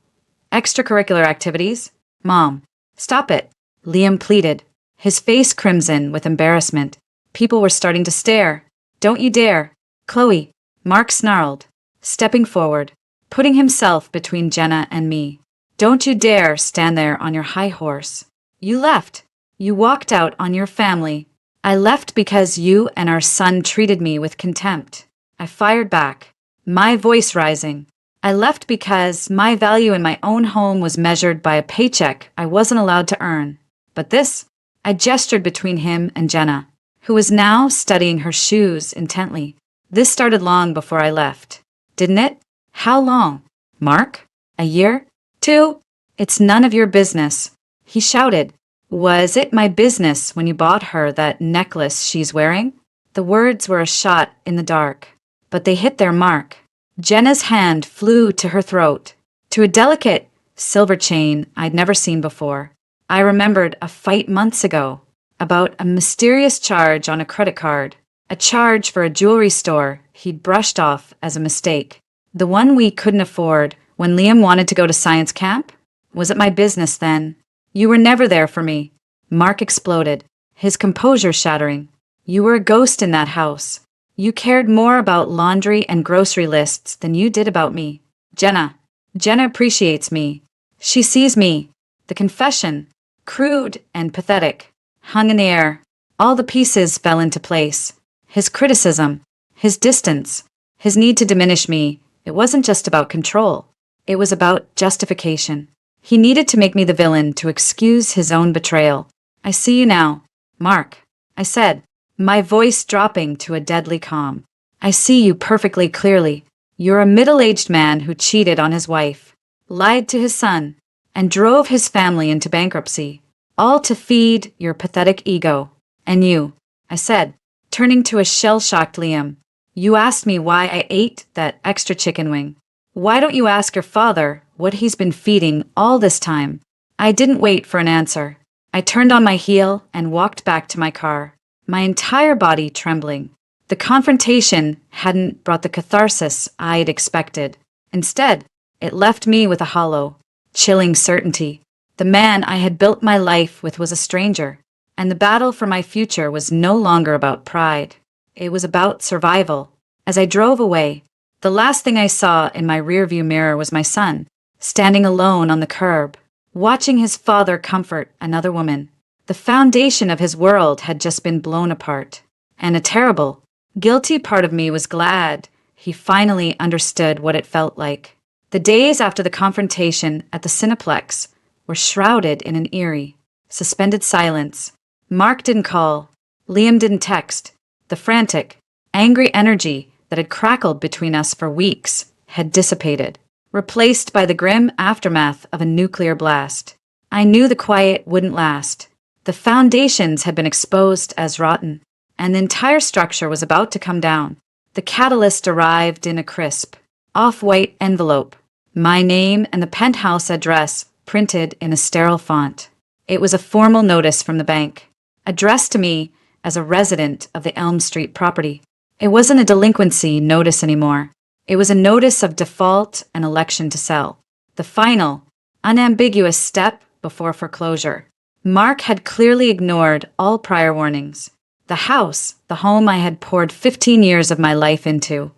extracurricular activities? Mom, stop it, Liam pleaded, his face crimson with embarrassment. People were starting to stare. Don't you dare. Chloe, Mark snarled, stepping forward, putting himself between Jenna and me. Don't you dare stand there on your high horse. You left. You walked out on your family. I left because you and our son treated me with contempt. I fired back, my voice rising. I left because my value in my own home was measured by a paycheck I wasn't allowed to earn. But this, I gestured between him and Jenna, who was now studying her shoes intently. This started long before I left, didn't it? How long? Mark? A year? 2? It's none of your business. He shouted. Was it my business when you bought her that necklace she's wearing? The words were a shot in the dark, but they hit their mark. Jenna's hand flew to her throat, to a delicate silver chain I'd never seen before. I remembered a fight months ago about a mysterious charge on a credit card, a charge for a jewelry store he'd brushed off as a mistake. The one we couldn't afford when Liam wanted to go to science camp? Was it my business then? You were never there for me. Mark exploded, his composure shattering. You were a ghost in that house. You cared more about laundry and grocery lists than you did about me. Jenna appreciates me. She sees me. The confession, crude and pathetic, hung in the air. All the pieces fell into place. His criticism, his distance, his need to diminish me. It wasn't just about control. It was about justification. He needed to make me the villain to excuse his own betrayal. I see you now, Mark, I said, my voice dropping to a deadly calm. I see you perfectly clearly. You're a middle-aged man who cheated on his wife, lied to his son, and drove his family into bankruptcy, all to feed your pathetic ego. And you, I said, turning to a shell-shocked Liam, you asked me why I ate that extra chicken wing. Why don't you ask your father what he's been feeding all this time? I didn't wait for an answer. I turned on my heel and walked back to my car, my entire body trembling. The confrontation hadn't brought the catharsis I'd expected. Instead, it left me with a hollow, chilling certainty. The man I had built my life with was a stranger, and the battle for my future was no longer about pride. It was about survival. As I drove away, the last thing I saw in my rearview mirror was my son, standing alone on the curb, watching his father comfort another woman. The foundation of his world had just been blown apart, and a terrible, guilty part of me was glad he finally understood what it felt like. The days after the confrontation at the Cineplex were shrouded in an eerie, suspended silence. Mark didn't call. Liam didn't text. The frantic, angry energy that had crackled between us for weeks had dissipated, replaced by the grim aftermath of a nuclear blast. I knew the quiet wouldn't last. The foundations had been exposed as rotten, and the entire structure was about to come down. The catalyst arrived in a crisp, off-white envelope, my name and the penthouse address printed in a sterile font. It was a formal notice from the bank, addressed to me as a resident of the Elm Street property. It wasn't a delinquency notice anymore. It was a notice of default and election to sell, the final, unambiguous step before foreclosure. Mark had clearly ignored all prior warnings. The house, the home I had poured 15 years of my life into,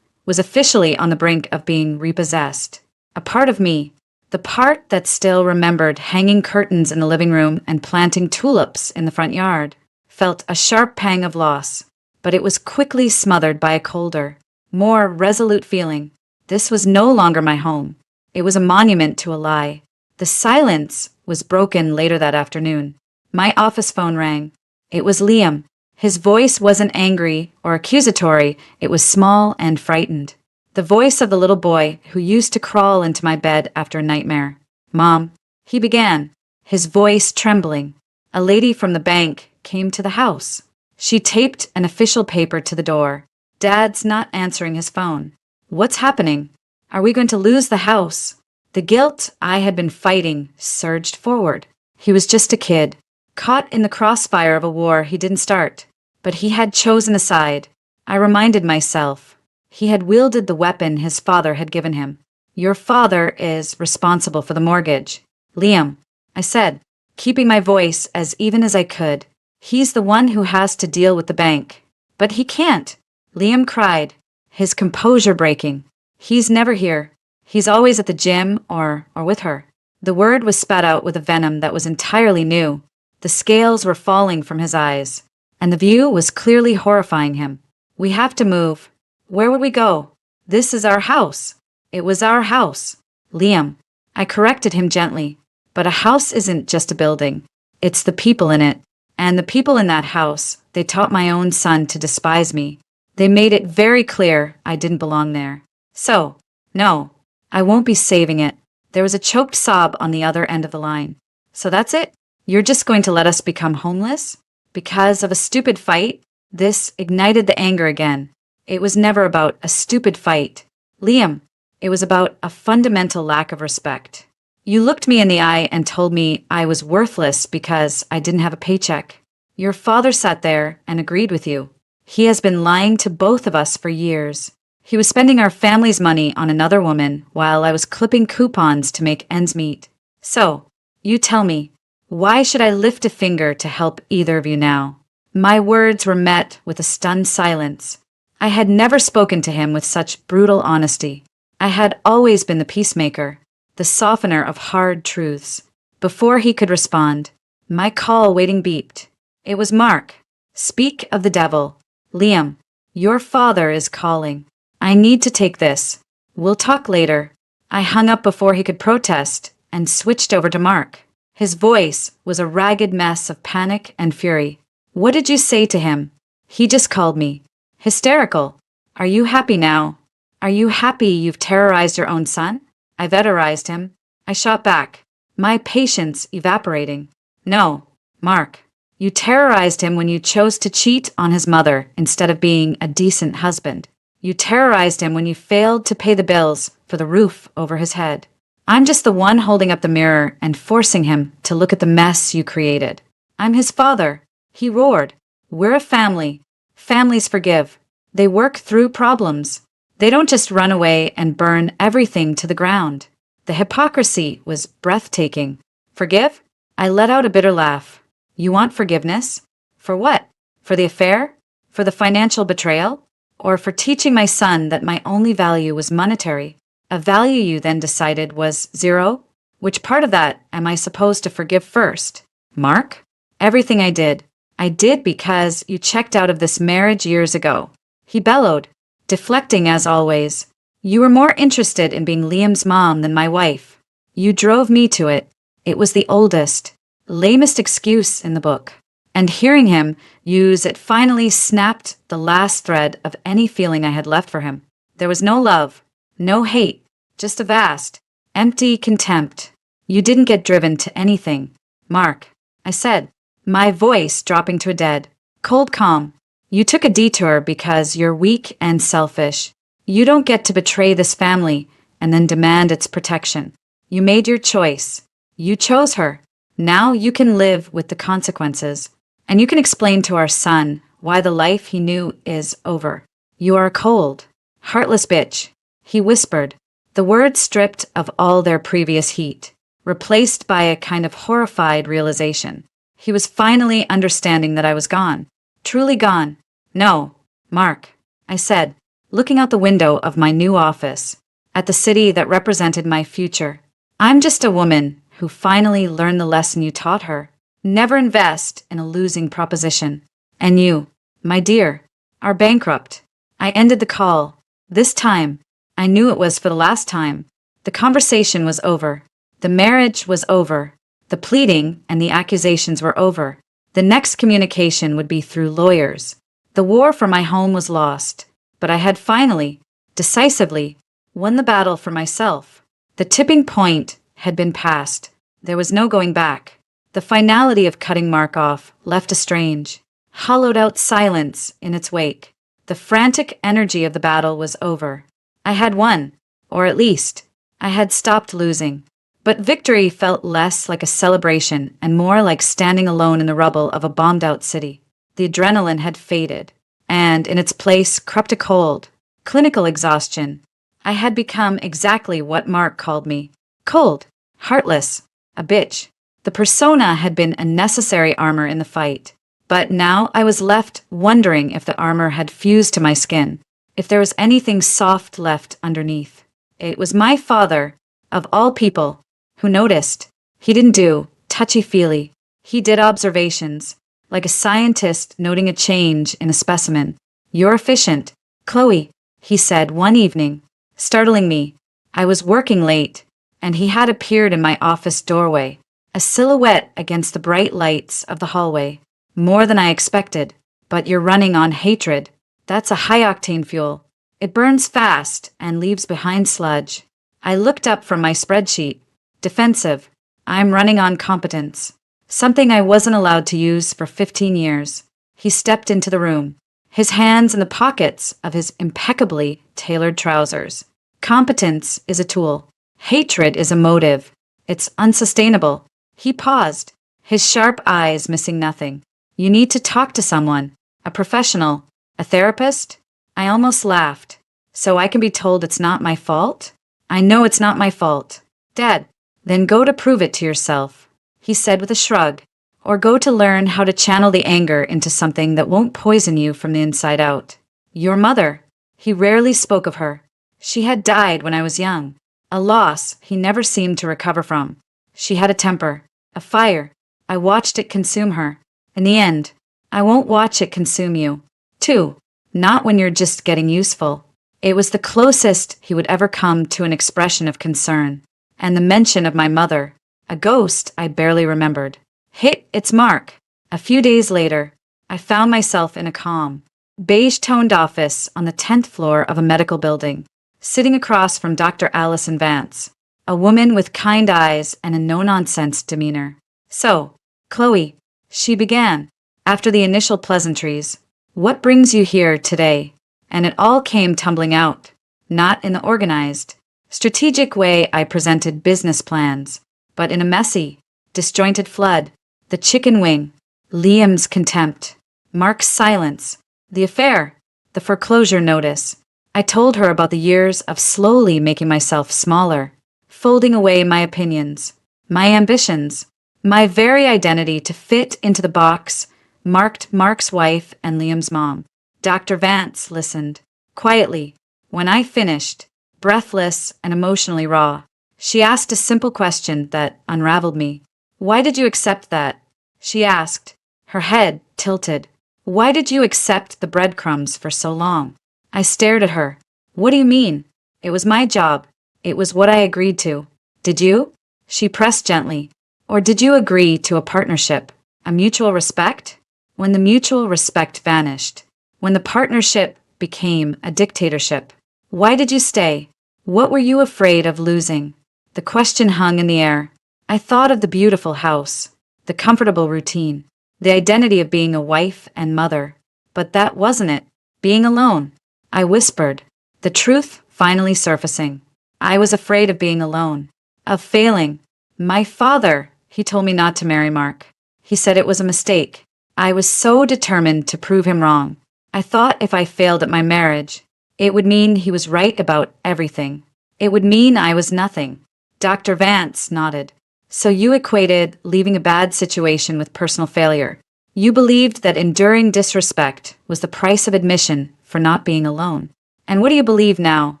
was officially on the brink of being repossessed. A part of me, the part that still remembered hanging curtains in the living room and planting tulips in the front yard, felt a sharp pang of loss. But it was quickly smothered by a colder, more resolute feeling. This was no longer my home. It was a monument to a lie. The silence was broken later that afternoon. My office phone rang. It was Liam. His voice wasn't angry or accusatory. It was small and frightened. The voice of the little boy who used to crawl into my bed after a nightmare. Mom, he began, his voice trembling. A lady from the bank came to the house. She taped an official paper to the door. Dad's not answering his phone. What's happening? Are we going to lose the house? The guilt I had been fighting surged forward. He was just a kid, caught in the crossfire of a war he didn't start. But he had chosen a side. I reminded myself. He had wielded the weapon his father had given him. Your father is responsible for the mortgage. Liam, I said, keeping my voice as even as I could. He's the one who has to deal with the bank. But he can't. Liam cried, his composure breaking. He's never here. He's always at the gym or with her. The word was spat out with a venom that was entirely new. The scales were falling from his eyes, and the view was clearly horrifying him. We have to move. Where would we go? This is our house. It was our house. Liam, I corrected him gently, but a house isn't just a building. It's the people in it. And the people in that house, they taught my own son to despise me. They made it very clear I didn't belong there. So, no, I won't be saving it. There was a choked sob on the other end of the line. So that's it? You're just going to let us become homeless? Because of a stupid fight? This ignited the anger again. It was never about a stupid fight. Liam, it was about a fundamental lack of respect. You looked me in the eye and told me I was worthless because I didn't have a paycheck. Your father sat there and agreed with you. He has been lying to both of us for years. He was spending our family's money on another woman while I was clipping coupons to make ends meet. So, you tell me, why should I lift a finger to help either of you now? My words were met with a stunned silence. I had never spoken to him with such brutal honesty. I had always been the peacemaker, the softener of hard truths. Before he could respond, my call waiting beeped. It was Mark. Speak of the devil. Liam, your father is calling. I need to take this. We'll talk later. I hung up before he could protest and switched over to Mark. His voice was a ragged mess of panic and fury. What did you say to him? He just called me. Hysterical. Are you happy now? Are you happy you've terrorized your own son? I vetterized him. I shot back, my patience evaporating. No, Mark. You terrorized him when you chose to cheat on his mother instead of being a decent husband. You terrorized him when you failed to pay the bills for the roof over his head. I'm just the one holding up the mirror and forcing him to look at the mess you created. I'm his father. He roared. We're a family. Families forgive. They work through problems. They don't just run away and burn everything to the ground. The hypocrisy was breathtaking. Forgive? I let out a bitter laugh. You want forgiveness? For what? For the affair? For the financial betrayal? Or for teaching my son that my only value was monetary? A value you then decided was zero? Which part of that am I supposed to forgive first? Mark? Everything I did. I did because you checked out of this marriage years ago. He bellowed, deflecting as always. You were more interested in being Liam's mom than my wife. You drove me to it. It was the oldest, lamest excuse in the book. And hearing him use it finally snapped the last thread of any feeling I had left for him. There was no love, no hate, just a vast, empty contempt. You didn't get driven to anything. Mark, I said, my voice dropping to a dead, cold calm. You took a detour because you're weak and selfish. You don't get to betray this family and then demand its protection. You made your choice. You chose her. Now you can live with the consequences. And you can explain to our son why the life he knew is over. You are a cold, heartless bitch, he whispered, the words stripped of all their previous heat, replaced by a kind of horrified realization. He was finally understanding that I was gone, truly gone. No, Mark, I said, looking out the window of my new office, at the city that represented my future. I'm just a woman who finally learned the lesson you taught her. Never invest in a losing proposition. And you, my dear, are bankrupt. I ended the call. This time, I knew it was for the last time. The conversation was over. The marriage was over. The pleading and the accusations were over. The next communication would be through lawyers. The war for my home was lost, but I had finally, decisively, won the battle for myself. The tipping point had been passed. There was no going back. The finality of cutting Mark off left a strange, hollowed-out silence in its wake. The frantic energy of the battle was over. I had won, or at least, I had stopped losing. But victory felt less like a celebration and more like standing alone in the rubble of a bombed-out city. The adrenaline had faded, and in its place crept a cold, clinical exhaustion. I had become exactly what Mark called me: cold, heartless, a bitch. The persona had been a necessary armor in the fight, but now I was left wondering if the armor had fused to my skin, if there was anything soft left underneath. It was my father, of all people, who noticed. He didn't do touchy-feely. He did observations, like a scientist noting a change in a specimen. "You're efficient, Chloe," he said one evening, startling me. I was working late, and he had appeared in my office doorway, a silhouette against the bright lights of the hallway. "More than I expected, but you're running on hatred. That's a high-octane fuel. It burns fast and leaves behind sludge." I looked up from my spreadsheet. Defensive. "I'm running on competence. Something I wasn't allowed to use for 15 years. He stepped into the room, his hands in the pockets of his impeccably tailored trousers. "Competence is a tool. Hatred is a motive. It's unsustainable." He paused, his sharp eyes missing nothing. "You need to talk to someone, a professional, a therapist?" I almost laughed. "So I can be told it's not my fault?" "I know it's not my fault, Dad." "Then go to prove it to yourself," he said with a shrug, "or go to learn how to channel the anger into something that won't poison you from the inside out." Your mother. He rarely spoke of her. She had died when I was young, a loss he never seemed to recover from. She had a temper, a fire. I watched it consume her. In the end, I won't watch it consume you, too. Not when you're just getting useful. It was the closest he would ever come to an expression of concern. And the mention of my mother, a ghost I barely remembered, hit its mark. A few days later, I found myself in a calm, beige-toned office on the 10th floor of a medical building, sitting across from Dr. Allison Vance, a woman with kind eyes and a no-nonsense demeanor. "So, Chloe," she began, after the initial pleasantries, "what brings you here today?" And it all came tumbling out, not in the organized, strategic way I presented business plans, but in a messy, disjointed flood. The chicken wing, Liam's contempt, Mark's silence, the affair, the foreclosure notice. I told her about the years of slowly making myself smaller, folding away my opinions, my ambitions, my very identity to fit into the box marked Mark's wife and Liam's mom. Dr. Vance listened, quietly. When I finished, breathless and emotionally raw, she asked a simple question that unraveled me. "Why did you accept that?" she asked, her head tilted. "Why did you accept the breadcrumbs for so long?" I stared at her. "What do you mean? It was my job. It was what I agreed to." "Did you?" She pressed gently. "Or did you agree to a partnership, a mutual respect?" When the mutual respect vanished, when the partnership became a dictatorship, why did you stay? What were you afraid of losing? The question hung in the air. I thought of the beautiful house, the comfortable routine, the identity of being a wife and mother. But that wasn't it. Being alone. I whispered, the truth finally surfacing. I was afraid of being alone, of failing. My father, he told me not to marry Mark. He said it was a mistake. I was so determined to prove him wrong. I thought if I failed at my marriage, it would mean he was right about everything. It would mean I was nothing. Dr. Vance nodded. So you equated leaving a bad situation with personal failure. You believed that enduring disrespect was the price of admission for not being alone. And what do you believe now?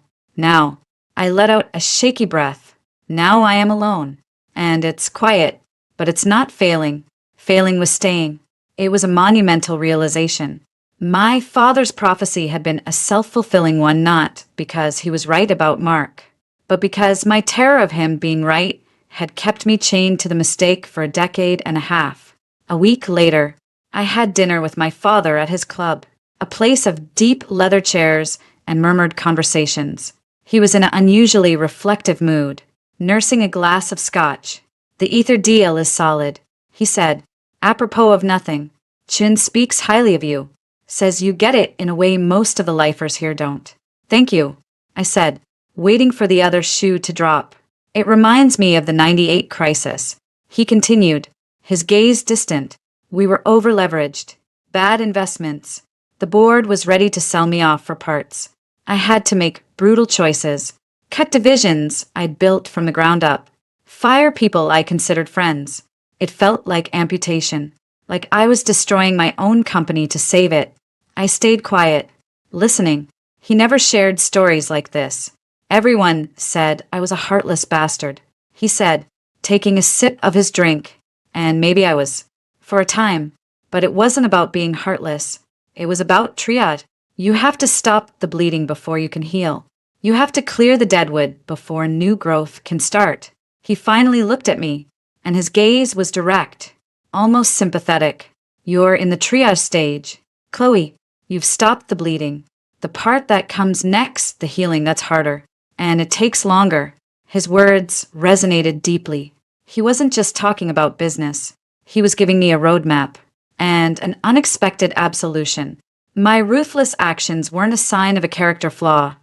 Now, I let out a shaky breath. Now I am alone. And it's quiet, but it's not failing. Failing was staying. It was a monumental realization. My father's prophecy had been a self-fulfilling one, not because he was right about Mark, but because my terror of him being right had kept me chained to the mistake for a decade and a half. A week later, I had dinner with my father at his club, a place of deep leather chairs and murmured conversations. He was in an unusually reflective mood, nursing a glass of scotch. The ether deal is solid, he said, apropos of nothing. Chin speaks highly of you, says you get it in a way most of the lifers here don't. Thank you, I said, waiting for the other shoe to drop. It reminds me of the '98 crisis. He continued, his gaze distant. We were over-leveraged. Bad investments. The board was ready to sell me off for parts. I had to make brutal choices. Cut divisions I'd built from the ground up. Fire people I considered friends. It felt like amputation. Like I was destroying my own company to save it. I stayed quiet, listening. He never shared stories like this. Everyone said I was a heartless bastard. He said, taking a sip of his drink, and maybe I was, for a time. But it wasn't about being heartless. It was about triage. You have to stop the bleeding before you can heal. You have to clear the deadwood before new growth can start. He finally looked at me, and his gaze was direct, almost sympathetic. You're in the triage stage. Chloe, you've stopped the bleeding. The part that comes next, the healing, that's harder. And it takes longer. His words resonated deeply. He wasn't just talking about business. He was giving me a roadmap and an unexpected absolution. My ruthless actions weren't a sign of a character flaw.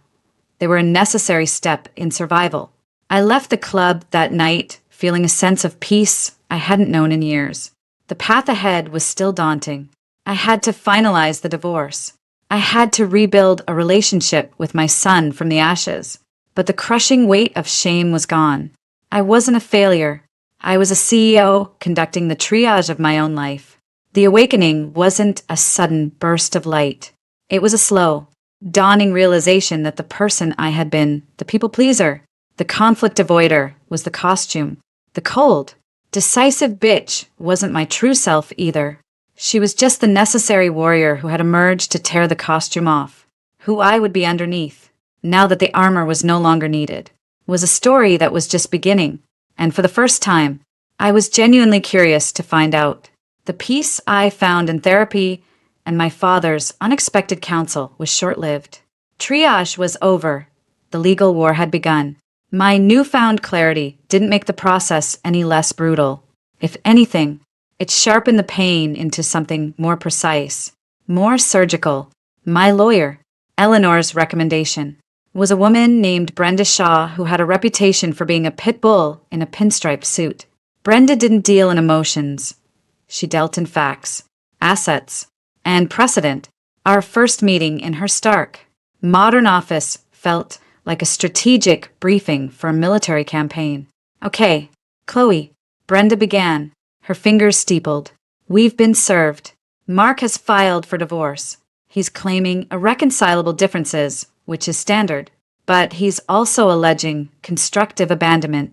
They were a necessary step in survival. I left the club that night feeling a sense of peace I hadn't known in years. The path ahead was still daunting. I had to finalize the divorce. I had to rebuild a relationship with my son from the ashes. But the crushing weight of shame was gone. I wasn't a failure. I was a CEO conducting the triage of my own life. The awakening wasn't a sudden burst of light. It was a slow, dawning realization that the person I had been, the people pleaser, the conflict avoider, was the costume. The cold, decisive bitch wasn't my true self either. She was just the necessary warrior who had emerged to tear the costume off. Who I would be underneath, now that the armor was no longer needed, was a story that was just beginning. And for the first time, I was genuinely curious to find out. The peace I found in therapy and my father's unexpected counsel was short-lived. Triage was over. The legal war had begun. My newfound clarity didn't make the process any less brutal. If anything, it sharpened the pain into something more precise, more surgical. My lawyer, Eleanor's recommendation, was a woman named Brenda Shaw who had a reputation for being a pit bull in a pinstripe suit. Brenda didn't deal in emotions. She dealt in facts, assets, and precedent. Our first meeting in her stark, modern office felt like a strategic briefing for a military campaign. Okay, Chloe, Brenda began, her fingers steepled. We've been served. Mark has filed for divorce. He's claiming irreconcilable differences, which is standard. But he's also alleging constructive abandonment.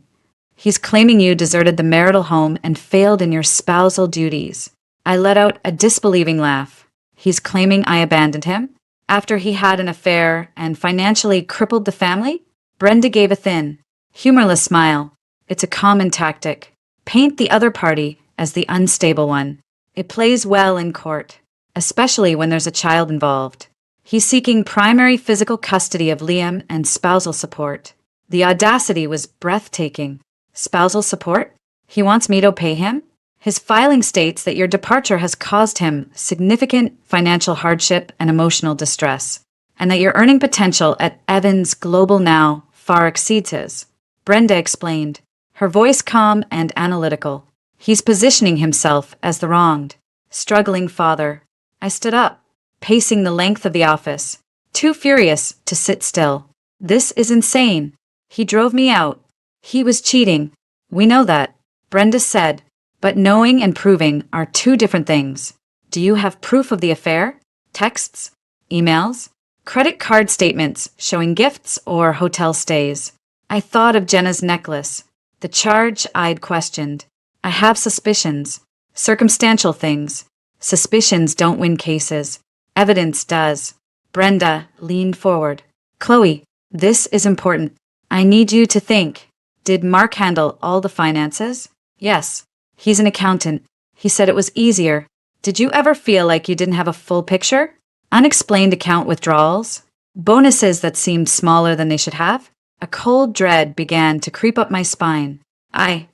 He's claiming you deserted the marital home and failed in your spousal duties. I let out a disbelieving laugh. He's claiming I abandoned him? After he had an affair and financially crippled the family? Brenda gave a thin, humorless smile. It's a common tactic. Paint the other party as the unstable one. It plays well in court, especially when there's a child involved. He's seeking primary physical custody of Liam and spousal support. The audacity was breathtaking. Spousal support? He wants me to pay him? His filing states that your departure has caused him significant financial hardship and emotional distress, and that your earning potential at Evans Global now far exceeds his. Brenda explained, her voice calm and analytical. He's positioning himself as the wronged, struggling father. I stood up, pacing the length of the office, too furious to sit still. This is insane. He drove me out. He was cheating. We know that, Brenda said, but knowing and proving are two different things. Do you have proof of the affair? Texts? Emails? Credit card statements showing gifts or hotel stays? I thought of Jenna's necklace, the charge I'd questioned. I have suspicions. Circumstantial things. Suspicions don't win cases. Evidence does. Brenda leaned forward. Chloe, this is important. I need you to think. Did Mark handle all the finances? Yes. He's an accountant. He said it was easier. Did you ever feel like you didn't have a full picture? Unexplained account withdrawals? Bonuses that seemed smaller than they should have? A cold dread began to creep up my spine. I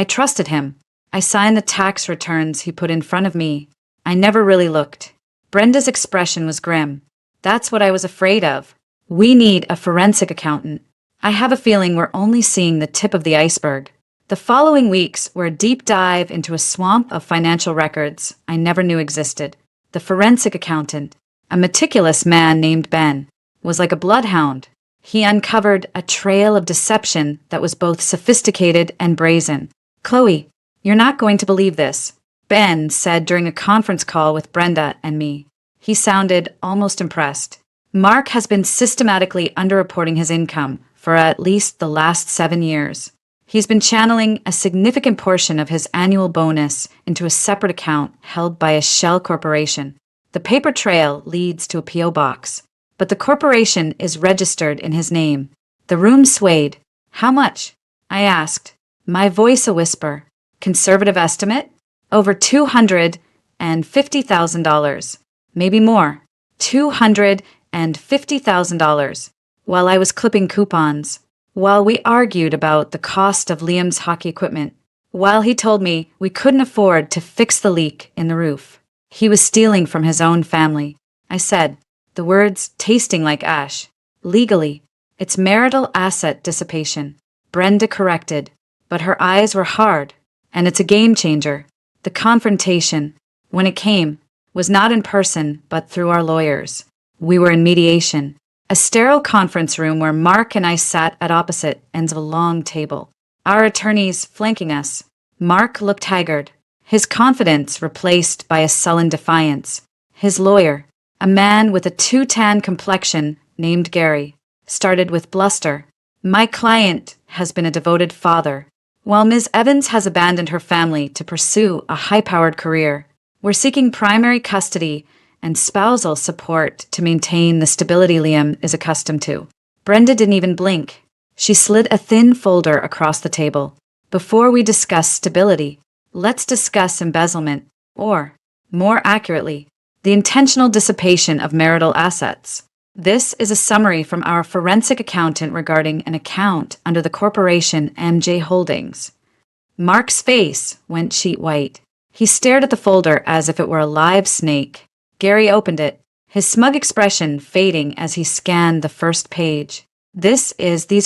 trusted him. I signed the tax returns he put in front of me. I never really looked. Brenda's expression was grim. That's what I was afraid of. We need a forensic accountant. I have a feeling we're only seeing the tip of the iceberg. The following weeks were a deep dive into a swamp of financial records I never knew existed. The forensic accountant, a meticulous man named Ben, was like a bloodhound. He uncovered a trail of deception that was both sophisticated and brazen. "Chloe, you're not going to believe this," Ben said during a conference call with Brenda and me. He sounded almost impressed. "Mark has been systematically underreporting his income for at least the last 7 years. He's been channeling a significant portion of his annual bonus into a separate account held by a shell corporation. The paper trail leads to a P.O. box, but the corporation is registered in his name." The room swayed. "How much?" I asked, my voice a whisper. "Conservative estimate? Over $250,000. Maybe more. $250,000. While I was clipping coupons, while we argued about the cost of Liam's hockey equipment, while he told me we couldn't afford to fix the leak in the roof. He was stealing from his own family. I said, the words tasting like ash. "Legally, it's marital asset dissipation," Brenda corrected, but her eyes were hard. "And it's a game changer." The confrontation, when it came, was not in person but through our lawyers. We were in mediation, a sterile conference room where Mark and I sat at opposite ends of a long table, our attorneys flanking us. Mark looked haggard, his confidence replaced by a sullen defiance. His lawyer, a man with a too-tan complexion named Gary, started with bluster. "My client has been a devoted father, while Ms. Evans has abandoned her family to pursue a high-powered career. We're seeking primary custody and spousal support to maintain the stability Liam is accustomed to." Brenda didn't even blink. She slid a thin folder across the table. "Before we discuss stability, let's discuss embezzlement, or, more accurately, the intentional dissipation of marital assets. This is a summary from our forensic accountant regarding an account under the corporation MJ Holdings." Mark's face went sheet white. He stared at the folder as if it were a live snake. Gary opened it, his smug expression fading as he scanned the first page. These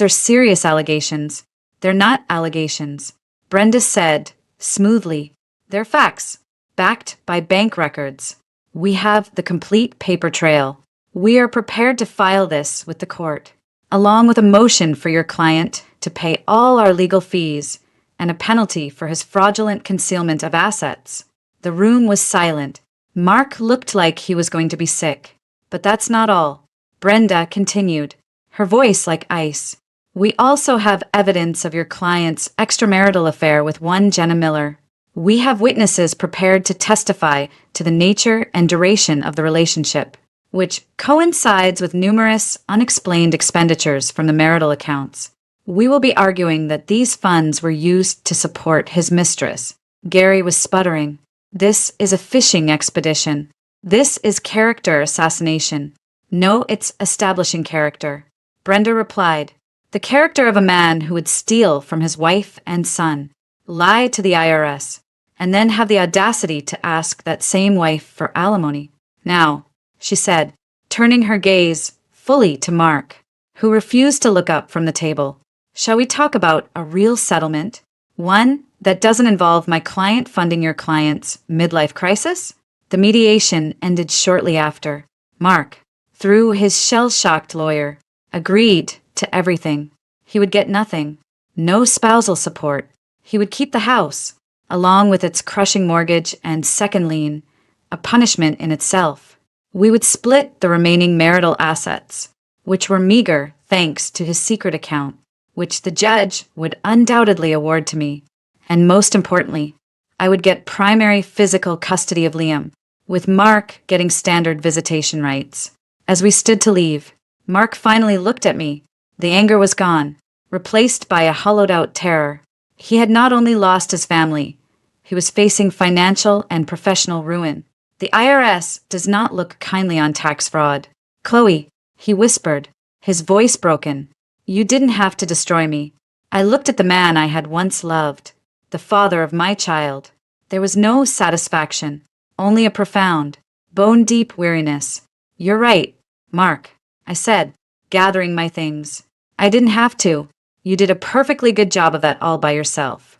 are serious allegations. They're not allegations," Brenda said smoothly. "They're facts, backed by bank records. We have the complete paper trail. We are prepared to file this with the court, along with a motion for your client to pay all our legal fees and a penalty for his fraudulent concealment of assets." The room was silent. Mark looked like he was going to be sick. "But that's not all," Brenda continued, her voice like ice. "We also have evidence of your client's extramarital affair with one Jenna Miller. We have witnesses prepared to testify to the nature and duration of the relationship, which coincides with numerous unexplained expenditures from the marital accounts. We will be arguing that these funds were used to support his mistress." Gary was sputtering. "This is a fishing expedition. This is character assassination." "No, it's establishing character," Brenda replied. "The character of a man who would steal from his wife and son, lie to the IRS, and then have the audacity to ask that same wife for alimony. Now," she said, turning her gaze fully to Mark, who refused to look up from the table, "shall we talk about a real settlement? One that doesn't involve my client funding your client's midlife crisis?" The mediation ended shortly after. Mark, through his shell-shocked lawyer, agreed to everything. He would get nothing. No spousal support. He would keep the house, along with its crushing mortgage and second lien, a punishment in itself. We would split the remaining marital assets, which were meager thanks to his secret account, which the judge would undoubtedly award to me. And most importantly, I would get primary physical custody of Liam, with Mark getting standard visitation rights. As we stood to leave, Mark finally looked at me. The anger was gone, replaced by a hollowed-out terror. He had not only lost his family, he was facing financial and professional ruin. "The IRS does not look kindly on tax fraud. Chloe," he whispered, his voice broken, "you didn't have to destroy me." I looked at the man I had once loved, the father of my child. There was no satisfaction, only a profound, bone-deep weariness. "You're right, Mark," I said, gathering my things. I didn't have to. You did a perfectly good job of that all by yourself.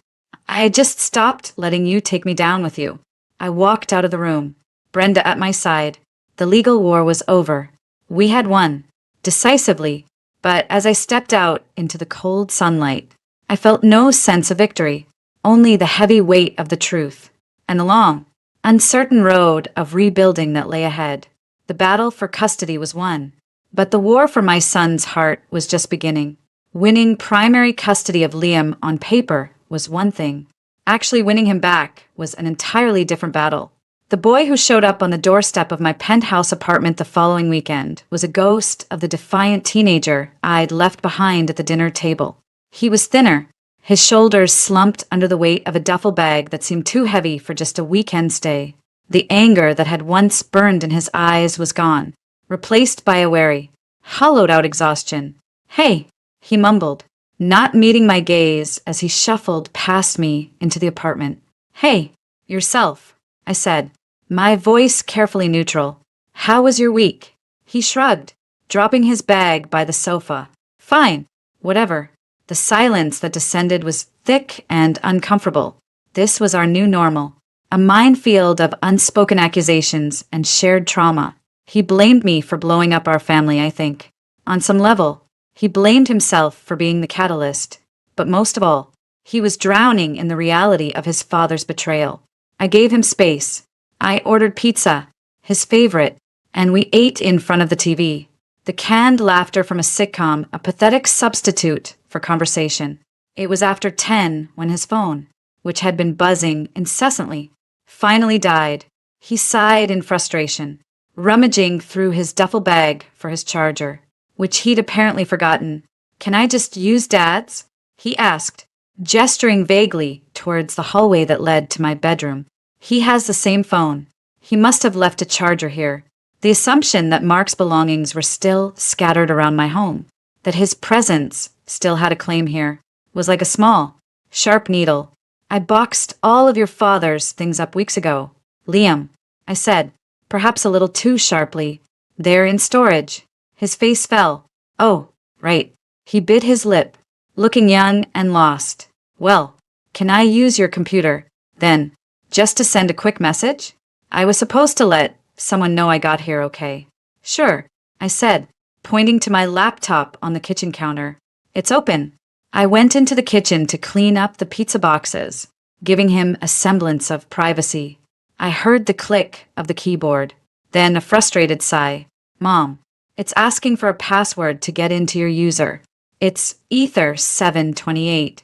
I just stopped letting you take me down with you. I walked out of the room, Brenda at my side. The legal war was over. We had won, decisively, but as I stepped out into the cold sunlight, I felt no sense of victory, only the heavy weight of the truth, and the long, uncertain road of rebuilding that lay ahead. The battle for custody was won, but the war for my son's heart was just beginning. Winning primary custody of Liam on paper was one thing. Actually winning him back was an entirely different battle. The boy who showed up on the doorstep of my penthouse apartment the following weekend was a ghost of the defiant teenager I'd left behind at the dinner table. He was thinner, his shoulders slumped under the weight of a duffel bag that seemed too heavy for just a weekend stay. The anger that had once burned in his eyes was gone, replaced by a wary, hollowed-out exhaustion. "Hey," he mumbled, not meeting my gaze as he shuffled past me into the apartment. "Hey, yourself," I said, my voice carefully neutral. "How was your week?" He shrugged, dropping his bag by the sofa. "Fine, whatever." The silence that descended was thick and uncomfortable. This was our new normal, a minefield of unspoken accusations and shared trauma. He blamed me for blowing up our family, I think. On some level, he blamed himself for being the catalyst. But most of all, he was drowning in the reality of his father's betrayal. I gave him space. I ordered pizza, his favorite, and we ate in front of the TV. The canned laughter from a sitcom, a pathetic substitute for conversation. It was after 10 when his phone, which had been buzzing incessantly, finally died. He sighed in frustration, rummaging through his duffel bag for his charger, which he'd apparently forgotten. "Can I just use Dad's?" he asked, gesturing vaguely towards the hallway that led to my bedroom. "He has the same phone. He must have left a charger here." The assumption that Mark's belongings were still scattered around my home, that his presence still had a claim here, was like a small, sharp needle. "I boxed all of your father's things up weeks ago, Liam," I said, perhaps a little too sharply. "They're in storage." His face fell. "Oh, right." He bit his lip, looking young and lost. "Well, can I use your computer, then, just to send a quick message?" I was supposed to let someone know I got here okay. "Sure," I said, pointing to my laptop on the kitchen counter. "It's open." I went into the kitchen to clean up the pizza boxes, giving him a semblance of privacy. I heard the click of the keyboard, then a frustrated sigh. "Mom, it's asking for a password to get into your user. It's Ether728.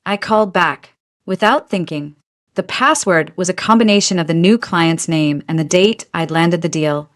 I called back, without thinking. The password was a combination of the new client's name and the date I'd landed the deal,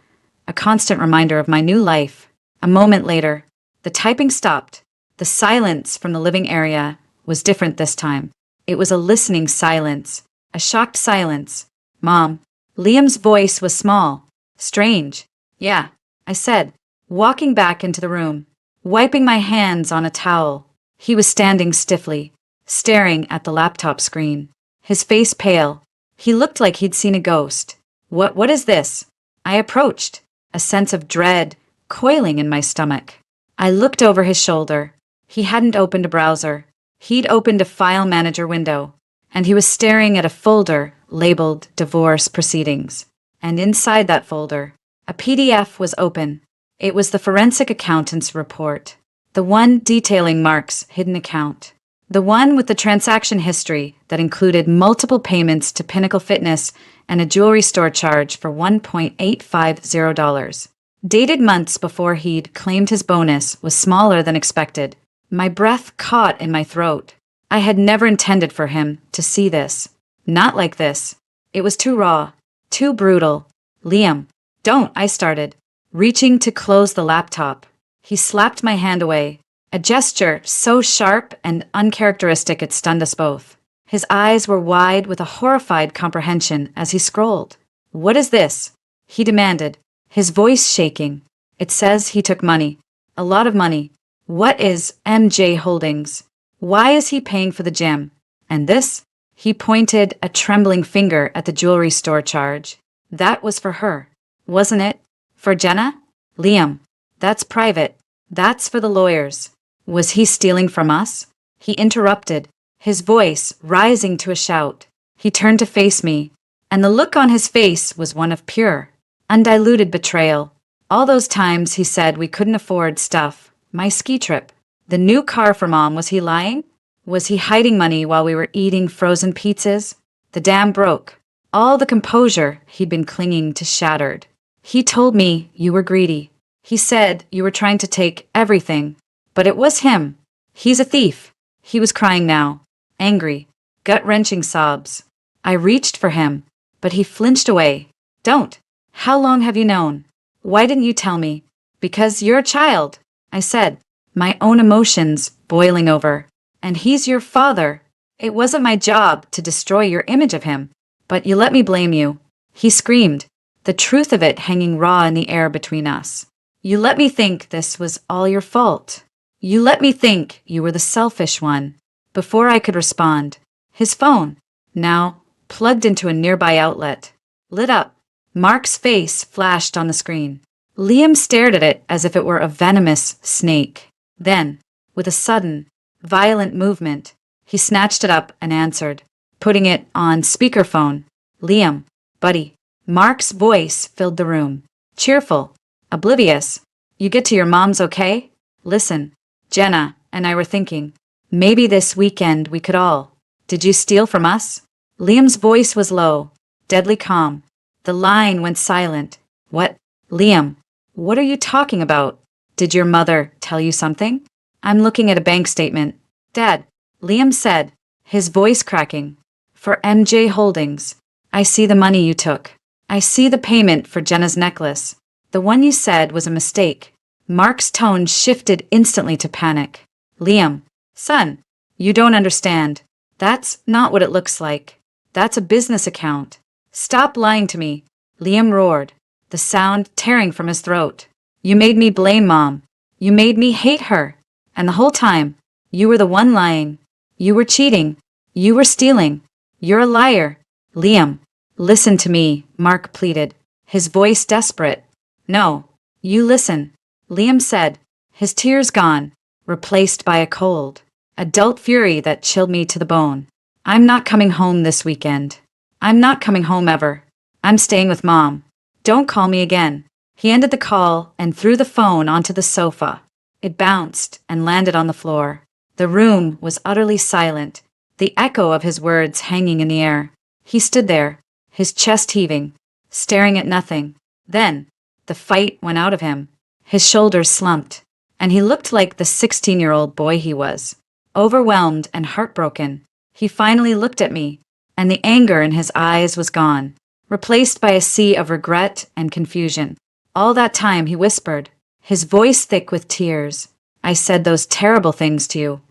a constant reminder of my new life. A moment later, the typing stopped. The silence from the living area was different this time. It was a listening silence, a shocked silence. "Mom." Liam's voice was small, strange. "Yeah," I said, walking back into the room, wiping my hands on a towel. He was standing stiffly, staring at the laptop screen, his face pale. He looked like he'd seen a ghost. What is this?" I approached, a sense of dread coiling in my stomach. I looked over his shoulder. He hadn't opened a browser. He'd opened a file manager window, and he was staring at a folder labeled Divorce Proceedings. And inside that folder, a PDF was open. It was the forensic accountant's report, the one detailing Mark's hidden account, the one with the transaction history that included multiple payments to Pinnacle Fitness and a jewelry store charge for $1.850. Dated months before he'd claimed his bonus was smaller than expected. My breath caught in my throat. I had never intended for him to see this. Not like this. It was too raw, too brutal. "Liam, don't," I started, reaching to close the laptop. He slapped my hand away, a gesture so sharp and uncharacteristic it stunned us both. His eyes were wide with a horrified comprehension as he scrolled. "What is this?" he demanded, his voice shaking. "It says he took money. A lot of money. What is MJ Holdings? Why is he paying for the gym? And this?" He pointed a trembling finger at the jewelry store charge. "That was for her, wasn't it? For Jenna?" "Liam, that's private. That's for the lawyers. Was he stealing from us? He interrupted, his voice rising to a shout. He turned to face me, and the look on his face was one of pure, undiluted betrayal. All those times he said we couldn't afford stuff, my ski trip, the new car for Mom, was he lying? Was he hiding money while we were eating frozen pizzas? The dam broke. All the composure he'd been clinging to shattered. He told me you were greedy. He said you were trying to take everything. But it was him. He's a thief. He was crying now. Angry. Gut-wrenching sobs. I reached for him, but he flinched away. Don't. How long have you known? Why didn't you tell me? Because you're a child, I said, my own emotions boiling over. And he's your father. It wasn't my job to destroy your image of him. But you let me blame you. He screamed, the truth of it hanging raw in the air between us. You let me think this was all your fault. You let me think you were the selfish one. Before I could respond, his phone, now plugged into a nearby outlet, lit up. Mark's face flashed on the screen. Liam stared at it as if it were a venomous snake. Then, with a sudden, violent movement, he snatched it up and answered, putting it on speakerphone. Liam, buddy. Mark's voice filled the room. Cheerful, oblivious. You get to your mom's okay? Listen, Jenna and I were thinking, maybe this weekend we could all. Did you steal from us? Liam's voice was low, deadly calm. The line went silent. What? Liam, what are you talking about? Did your mother tell you something? I'm looking at a bank statement. Dad, Liam said, his voice cracking. For MJ Holdings. I see the money you took. I see the payment for Jenna's necklace. The one you said was a mistake. Mark's tone shifted instantly to panic. Liam, son, you don't understand. That's not what it looks like. That's a business account. Stop lying to me, Liam roared, the sound tearing from his throat. You made me blame Mom. You made me hate her. And the whole time, you were the one lying. You were cheating. You were stealing. You're a liar. Liam, listen to me, Mark pleaded, his voice desperate. No, you listen, Liam said, his tears gone, replaced by a cold, adult fury that chilled me to the bone. I'm not coming home this weekend. I'm not coming home ever. I'm staying with Mom. Don't call me again. He ended the call and threw the phone onto the sofa. It bounced and landed on the floor. The room was utterly silent, the echo of his words hanging in the air. He stood there, his chest heaving, staring at nothing. Then, the fight went out of him. His shoulders slumped, and he looked like the 16-year-old boy he was, overwhelmed and heartbroken. He finally looked at me, and the anger in his eyes was gone, replaced by a sea of regret and confusion. All that time he whispered, his voice thick with tears, I said those terrible things to you,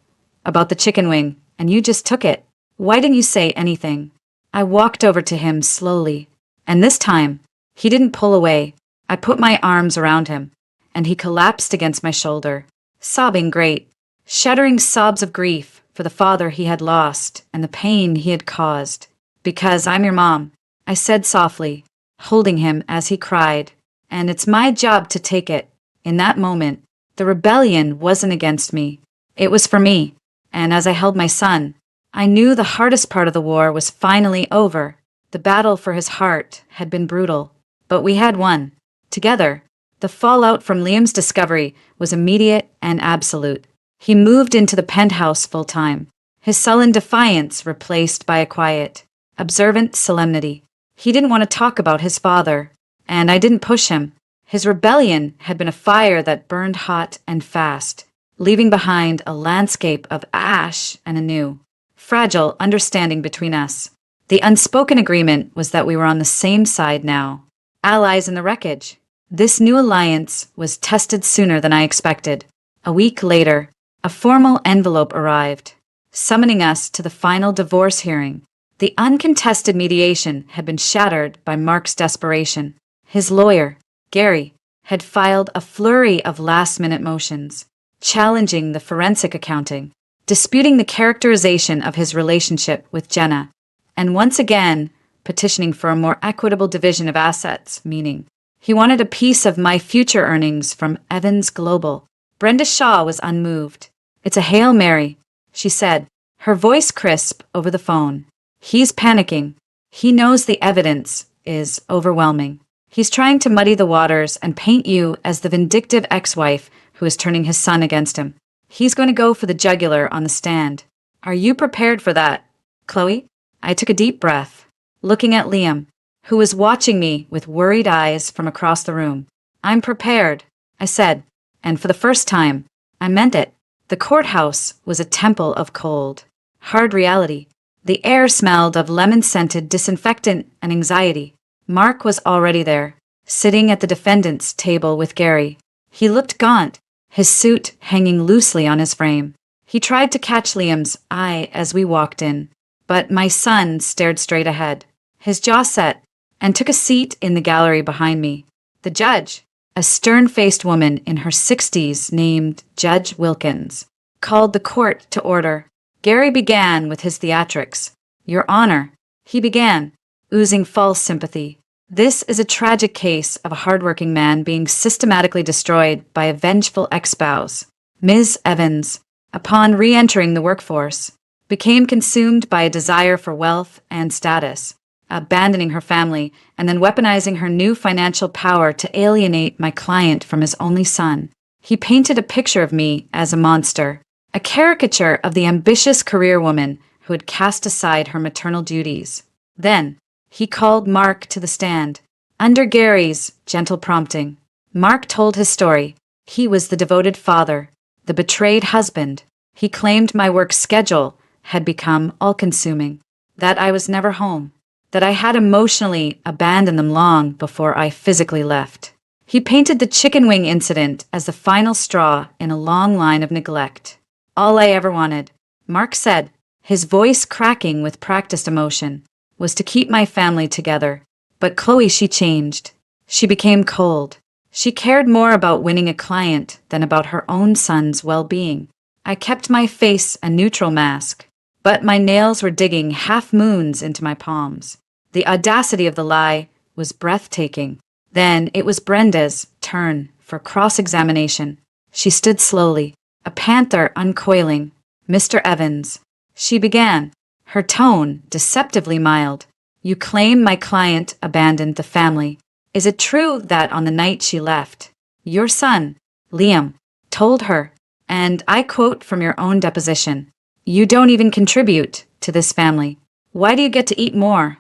about the chicken wing, and you just took it. Why didn't you say anything? I walked over to him slowly, and this time, he didn't pull away. I put my arms around him, and he collapsed against my shoulder, sobbing great, shuddering sobs of grief for the father he had lost and the pain he had caused. Because I'm your mom, I said softly, holding him as he cried, and it's my job to take it. In that moment, the rebellion wasn't against me. It was for me, and as I held my son, I knew the hardest part of the war was finally over. The battle for his heart had been brutal, but we had won. Together, the fallout from Liam's discovery was immediate and absolute. He moved into the penthouse full-time, his sullen defiance replaced by a quiet, observant solemnity. He didn't want to talk about his father, and I didn't push him. His rebellion had been a fire that burned hot and fast, leaving behind a landscape of ash and a new, fragile understanding between us. The unspoken agreement was that we were on the same side now, allies in the wreckage. This new alliance was tested sooner than I expected. A week later, a formal envelope arrived, summoning us to the final divorce hearing. The uncontested mediation had been shattered by Mark's desperation. His lawyer, Gary, had filed a flurry of last-minute motions, challenging the forensic accounting, disputing the characterization of his relationship with Jenna, and once again petitioning for a more equitable division of assets, meaning he wanted a piece of my future earnings from Evans Global. Brenda Shaw was unmoved. It's a Hail Mary, she said, her voice crisp over the phone. He's panicking. He knows the evidence is overwhelming. He's trying to muddy the waters and paint you as the vindictive ex-wife who is turning his son against him. He's going to go for the jugular on the stand. Are you prepared for that, Chloe? I took a deep breath, looking at Liam, who was watching me with worried eyes from across the room. I'm prepared, I said, and for the first time, I meant it. The courthouse was a temple of cold, hard reality. The air smelled of lemon-scented disinfectant and anxiety. Mark was already there, sitting at the defendant's table with Gary. He looked gaunt, his suit hanging loosely on his frame. He tried to catch Liam's eye as we walked in, but my son stared straight ahead, his jaw set, and took a seat in the gallery behind me. The judge, a stern-faced woman in her 60s named Judge Wilkins, called the court to order. Gary began with his theatrics. Your Honor, he began, oozing false sympathy. This is a tragic case of a hardworking man being systematically destroyed by a vengeful ex-spouse. Ms. Evans, upon re-entering the workforce, became consumed by a desire for wealth and status, abandoning her family and then weaponizing her new financial power to alienate my client from his only son. He painted a picture of me as a monster, a caricature of the ambitious career woman who had cast aside her maternal duties. Then, he called Mark to the stand. Under Gary's gentle prompting, Mark told his story. He was the devoted father, the betrayed husband. He claimed my work schedule had become all-consuming, that I was never home, that I had emotionally abandoned them long before I physically left. He painted the chicken wing incident as the final straw in a long line of neglect. All I ever wanted, Mark said, his voice cracking with practiced emotion, was to keep my family together. But Chloe, she changed. She became cold. She cared more about winning a client than about her own son's well-being. I kept my face a neutral mask, but my nails were digging half-moons into my palms. The audacity of the lie was breathtaking. Then it was Brenda's turn for cross-examination. She stood slowly, a panther uncoiling. Mr. Evans, she began, her tone deceptively mild. You claim my client abandoned the family. Is it true that on the night she left, your son, Liam, told her, and I quote from your own deposition, you don't even contribute to this family. Why do you get to eat more?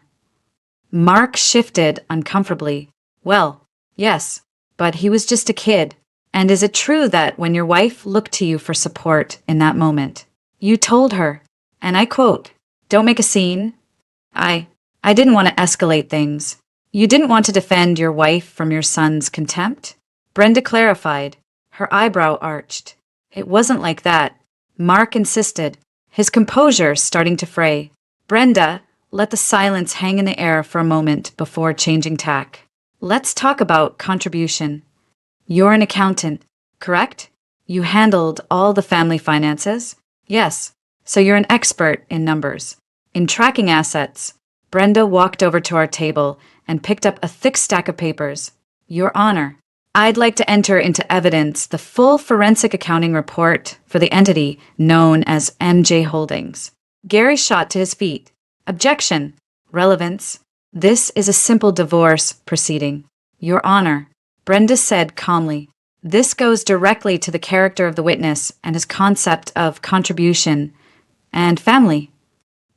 Mark shifted uncomfortably. Well, yes, but he was just a kid. And is it true that when your wife looked to you for support in that moment, you told her, and I quote, don't make a scene? I didn't want to escalate things. You didn't want to defend your wife from your son's contempt? Brenda clarified, her eyebrow arched. It wasn't like that. Mark insisted, his composure starting to fray. Brenda let the silence hang in the air for a moment before changing tack. Let's talk about contribution. You're an accountant, correct? You handled all the family finances? Yes. So you're an expert in numbers. In tracking assets. Brenda walked over to our table and picked up a thick stack of papers. Your Honor, I'd like to enter into evidence the full forensic accounting report for the entity known as MJ Holdings. Gary shot to his feet. Objection. Relevance. This is a simple divorce proceeding. Your Honor, Brenda said calmly, this goes directly to the character of the witness and his concept of contribution and family.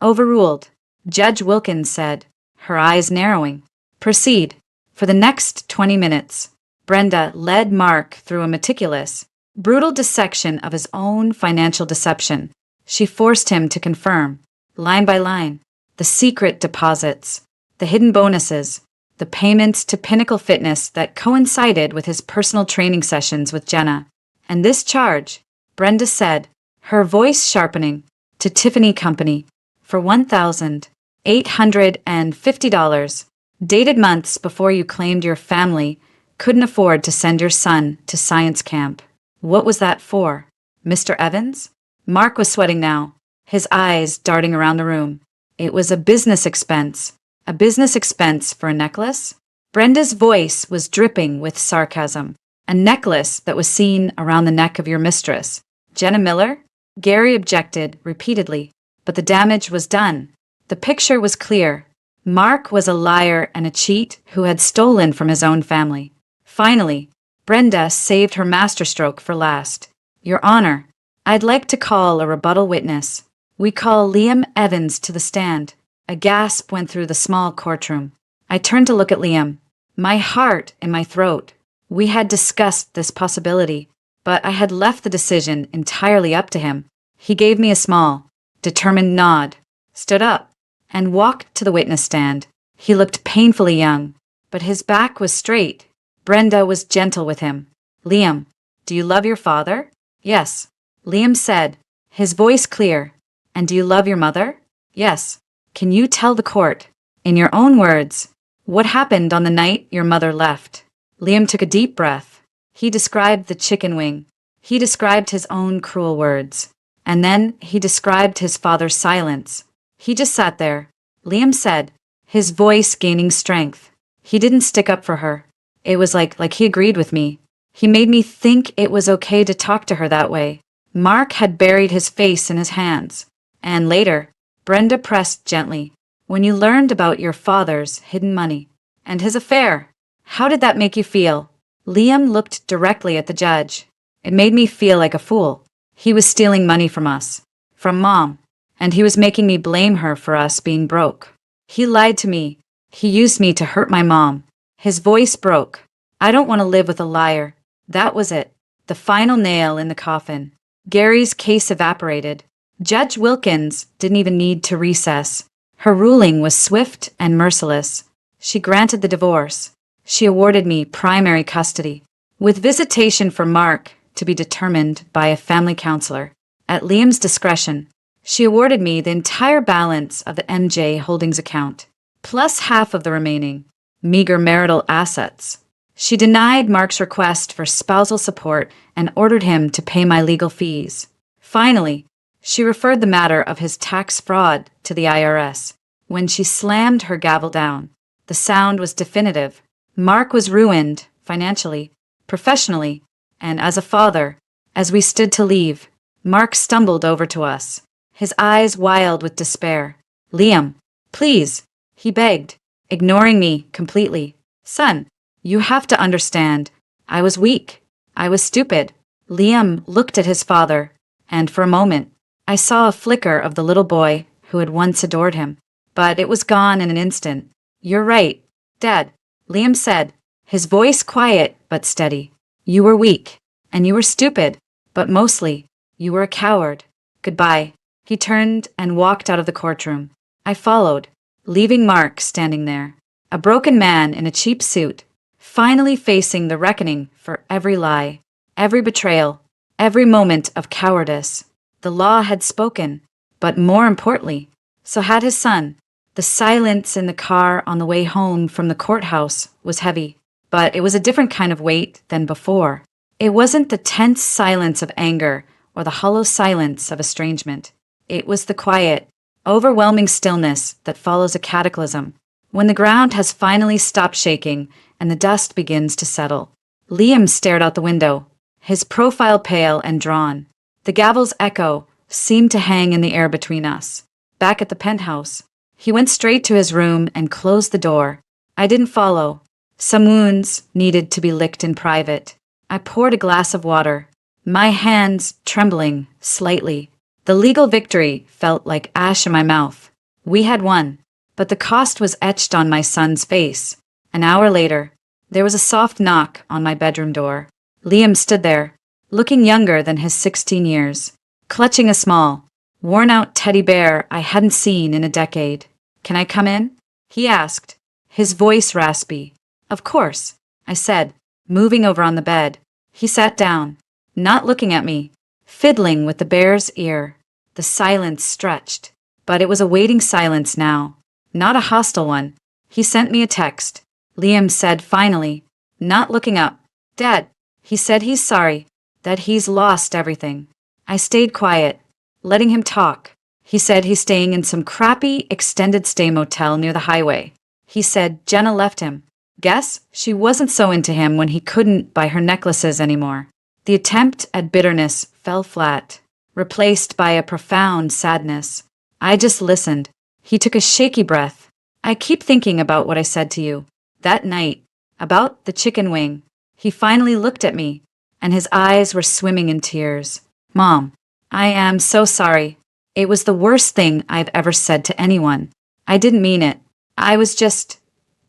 Overruled. Judge Wilkins said, her eyes narrowing. Proceed. For the next 20 minutes, Brenda led Mark through a meticulous, brutal dissection of his own financial deception. She forced him to confirm, line by line, the secret deposits, the hidden bonuses, the payments to Pinnacle Fitness that coincided with his personal training sessions with Jenna. And this charge, Brenda said, her voice sharpening, to Tiffany Company, for $1,850, dated months before you claimed your family couldn't afford to send your son to science camp. What was that for? Mr. Evans? Mark was sweating now, his eyes darting around the room. It was a business expense. A business expense for a necklace? Brenda's voice was dripping with sarcasm. A necklace that was seen around the neck of your mistress, Jenna Miller? Gary objected repeatedly, but the damage was done. The picture was clear. Mark was a liar and a cheat who had stolen from his own family. Finally, Brenda saved her masterstroke for last. Your Honor, I'd like to call a rebuttal witness. We call Liam Evans to the stand. A gasp went through the small courtroom. I turned to look at Liam, my heart in my throat. We had discussed this possibility, but I had left the decision entirely up to him. He gave me a small, determined nod, stood up, and walked to the witness stand. He looked painfully young, but his back was straight. Brenda was gentle with him. Liam, do you love your father? Yes, Liam said, his voice clear. And do you love your mother? Yes. Can you tell the court, in your own words, what happened on the night your mother left? Liam took a deep breath. He described the chicken wing. He described his own cruel words. And then he described his father's silence. He just sat there, Liam said, his voice gaining strength. He didn't stick up for her. It was like he agreed with me. He made me think it was okay to talk to her that way. Mark had buried his face in his hands. And later, Brenda pressed gently. When you learned about your father's hidden money and his affair, how did that make you feel? Liam looked directly at the judge. It made me feel like a fool. He was stealing money from us, from Mom, and he was making me blame her for us being broke. He lied to me. He used me to hurt my mom. His voice broke. I don't want to live with a liar. That was it. The final nail in the coffin. Gary's case evaporated. Judge Wilkins didn't even need to recess. Her ruling was swift and merciless. She granted the divorce. She awarded me primary custody, with visitation for Mark to be determined by a family counselor. At Liam's discretion, she awarded me the entire balance of the MJ Holdings account, plus half of the remaining meager marital assets. She denied Mark's request for spousal support and ordered him to pay my legal fees. Finally, she referred the matter of his tax fraud to the IRS. When she slammed her gavel down, the sound was definitive. Mark was ruined, financially, professionally, and as a father. As we stood to leave, Mark stumbled over to us, his eyes wild with despair. Liam, please, he begged, ignoring me completely. Son, you have to understand. I was weak. I was stupid. Liam looked at his father, and for a moment, I saw a flicker of the little boy who had once adored him. But it was gone in an instant. You're right, Dad, Liam said, his voice quiet but steady. You were weak, and you were stupid, but mostly, you were a coward. Goodbye. He turned and walked out of the courtroom. I followed, leaving Mark standing there, a broken man in a cheap suit, finally facing the reckoning for every lie, every betrayal, every moment of cowardice. The law had spoken, but more importantly, so had his son. The silence in the car on the way home from the courthouse was heavy, but it was a different kind of weight than before. It wasn't the tense silence of anger or the hollow silence of estrangement. It was the quiet, overwhelming stillness that follows a cataclysm, when the ground has finally stopped shaking and the dust begins to settle. Liam stared out the window, his profile pale and drawn. The gavel's echo seemed to hang in the air between us. Back at the penthouse, he went straight to his room and closed the door. I didn't follow. Some wounds needed to be licked in private. I poured a glass of water, my hands trembling slightly. The legal victory felt like ash in my mouth. We had won, but the cost was etched on my son's face. An hour later, there was a soft knock on my bedroom door. Liam stood there, looking younger than his 16 years, clutching a small, worn-out teddy bear I hadn't seen in a decade. Can I come in? He asked, his voice raspy. Of course, I said, moving over on the bed. He sat down, not looking at me, fiddling with the bear's ear. The silence stretched, but it was a waiting silence now, not a hostile one. He sent me a text. Liam said finally, not looking up. Dad, he said he's sorry, that he's lost everything. I stayed quiet, letting him talk. He said he's staying in some crappy extended stay motel near the highway. He said Jenna left him. Guess she wasn't so into him when he couldn't buy her necklaces anymore. The attempt at bitterness fell flat. replaced by a profound sadness. I just listened. He took a shaky breath. I keep thinking about what I said to you that night, about the chicken wing. He finally looked at me, and his eyes were swimming in tears. Mom, I am so sorry. It was the worst thing I've ever said to anyone. I didn't mean it. I was just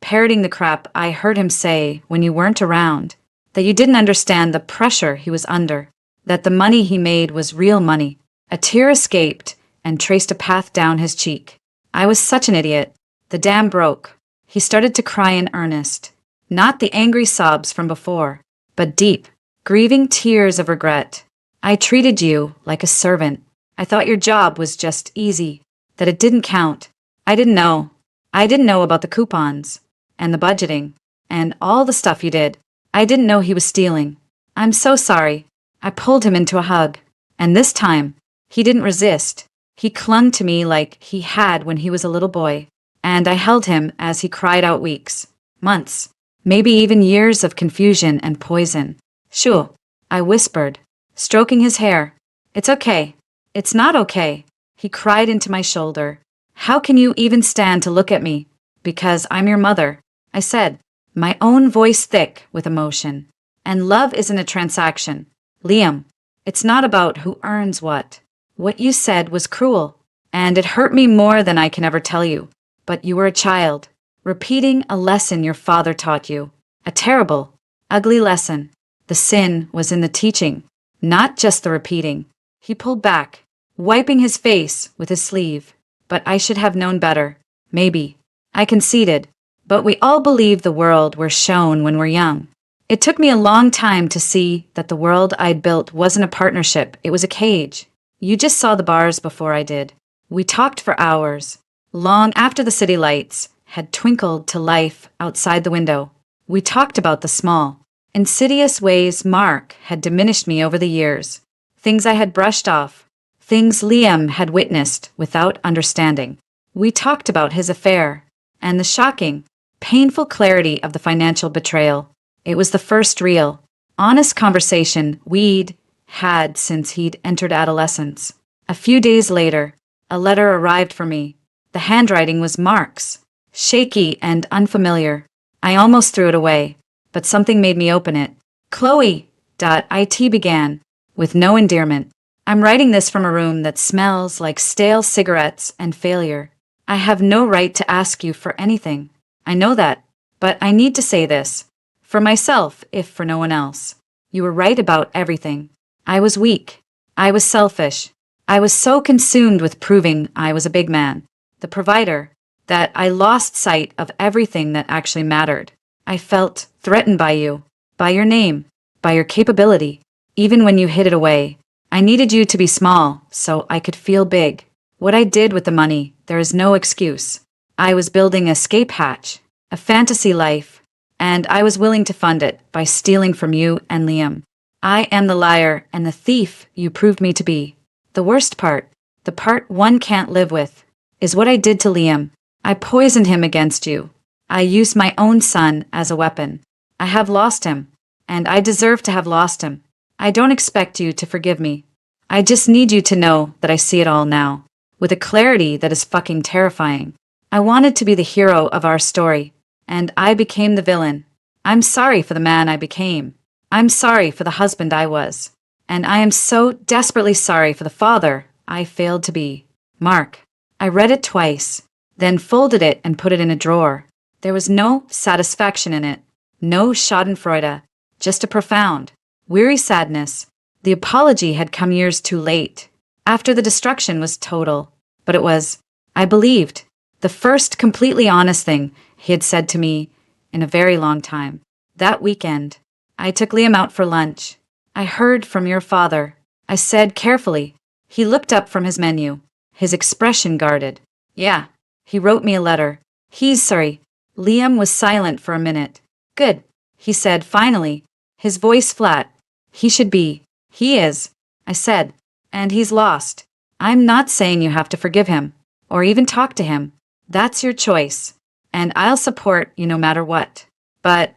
parroting the crap I heard him say when you weren't around. That you didn't understand the pressure he was under. That the money he made was real money. A tear escaped and traced a path down his cheek. I was such an idiot. The dam broke. He started to cry in earnest. Not the angry sobs from before, but deep, grieving tears of regret. I treated you like a servant. I thought your job was just easy, that it didn't count. I didn't know. I didn't know about the coupons, and the budgeting, and all the stuff you did. I didn't know he was stealing. I'm so sorry. I pulled him into a hug, and this time, he didn't resist. He clung to me like he had when he was a little boy, and I held him as he cried out weeks, months, maybe even years of confusion and poison. Shoo, I whispered, stroking his hair. It's okay. It's not okay. He cried into my shoulder. How can you even stand to look at me? Because I'm your mother, I said, my own voice thick with emotion. And love isn't a transaction. Liam, it's not about who earns what. What you said was cruel, and it hurt me more than I can ever tell you. But you were a child, repeating a lesson your father taught you. A terrible, ugly lesson. The sin was in the teaching, not just the repeating. He pulled back, wiping his face with his sleeve. But I should have known better. Maybe. I conceded. But we all believe the world we're shown when we're young. It took me a long time to see that the world I'd built wasn't a partnership, it was a cage. You just saw the bars before I did. We talked for hours, long after the city lights had twinkled to life outside the window. We talked about the small, insidious ways Mark had diminished me over the years, things I had brushed off, things Liam had witnessed without understanding. We talked about his affair, and the shocking, painful clarity of the financial betrayal. It was the first real, honest conversation we'd had since he'd entered adolescence. A few days later, a letter arrived for me. The handwriting was Mark's, shaky and unfamiliar. I almost threw it away, but something made me open it. Chloe.it began, with no endearment. I'm writing this from a room that smells like stale cigarettes and failure. I have no right to ask you for anything. I know that, but I need to say this. For myself, if for no one else. You were right about everything. I was weak. I was selfish. I was so consumed with proving I was a big man, the provider, that I lost sight of everything that actually mattered. I felt threatened by you, by your name, by your capability, even when you hid it away. I needed you to be small so I could feel big. What I did with the money, there is no excuse. I was building an escape hatch, a fantasy life, and I was willing to fund it by stealing from you and Liam. I am the liar and the thief you proved me to be. The worst part, the part one can't live with, is what I did to Liam. I poisoned him against you. I used my own son as a weapon. I have lost him, and I deserve to have lost him. I don't expect you to forgive me. I just need you to know that I see it all now, with a clarity that is fucking terrifying. I wanted to be the hero of our story, and I became the villain. I'm sorry for the man I became. I'm sorry for the husband I was. And I am so desperately sorry for the father I failed to be. Mark. I read it twice, then folded it and put it in a drawer. There was no satisfaction in it, no schadenfreude, just a profound, weary sadness. The apology had come years too late, after the destruction was total. But it was, I believed, the first completely honest thing he had said to me in a very long time. That weekend, I took Liam out for lunch. I heard from your father. I said carefully. He looked up from his menu, his expression guarded. Yeah, he wrote me a letter. He's sorry. Liam was silent for a minute. Good, he said finally, his voice flat. He should be. He is, I said. And he's lost. I'm not saying you have to forgive him, or even talk to him. That's your choice. And I'll support you no matter what. But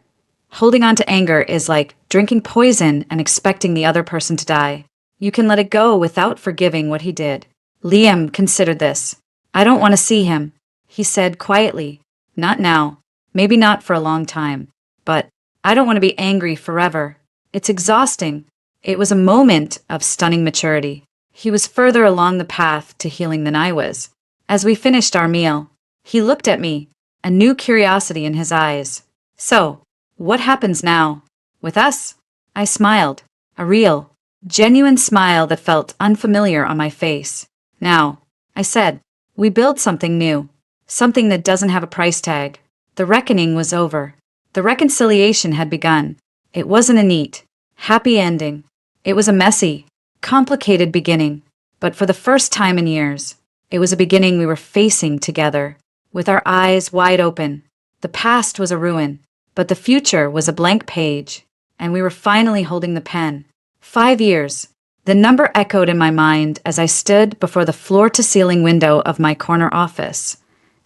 holding on to anger is like drinking poison and expecting the other person to die. You can let it go without forgiving what he did. Liam considered this. I don't want to see him, he said quietly. Not now. Maybe not for a long time. But I don't want to be angry forever. It's exhausting. It was a moment of stunning maturity. He was further along the path to healing than I was. As we finished our meal, he looked at me, a new curiosity in his eyes. So, what happens now? With us? I smiled, a real, genuine smile that felt unfamiliar on my face. Now, I said, we build something new, something that doesn't have a price tag. The reckoning was over. The reconciliation had begun. It wasn't a neat, happy ending. It was a messy, complicated beginning. But for the first time in years, it was a beginning we were facing together, with our eyes wide open. The past was a ruin, but the future was a blank page, and we were finally holding the pen. 5 years. The number echoed in my mind as I stood before the floor-to-ceiling window of my corner office.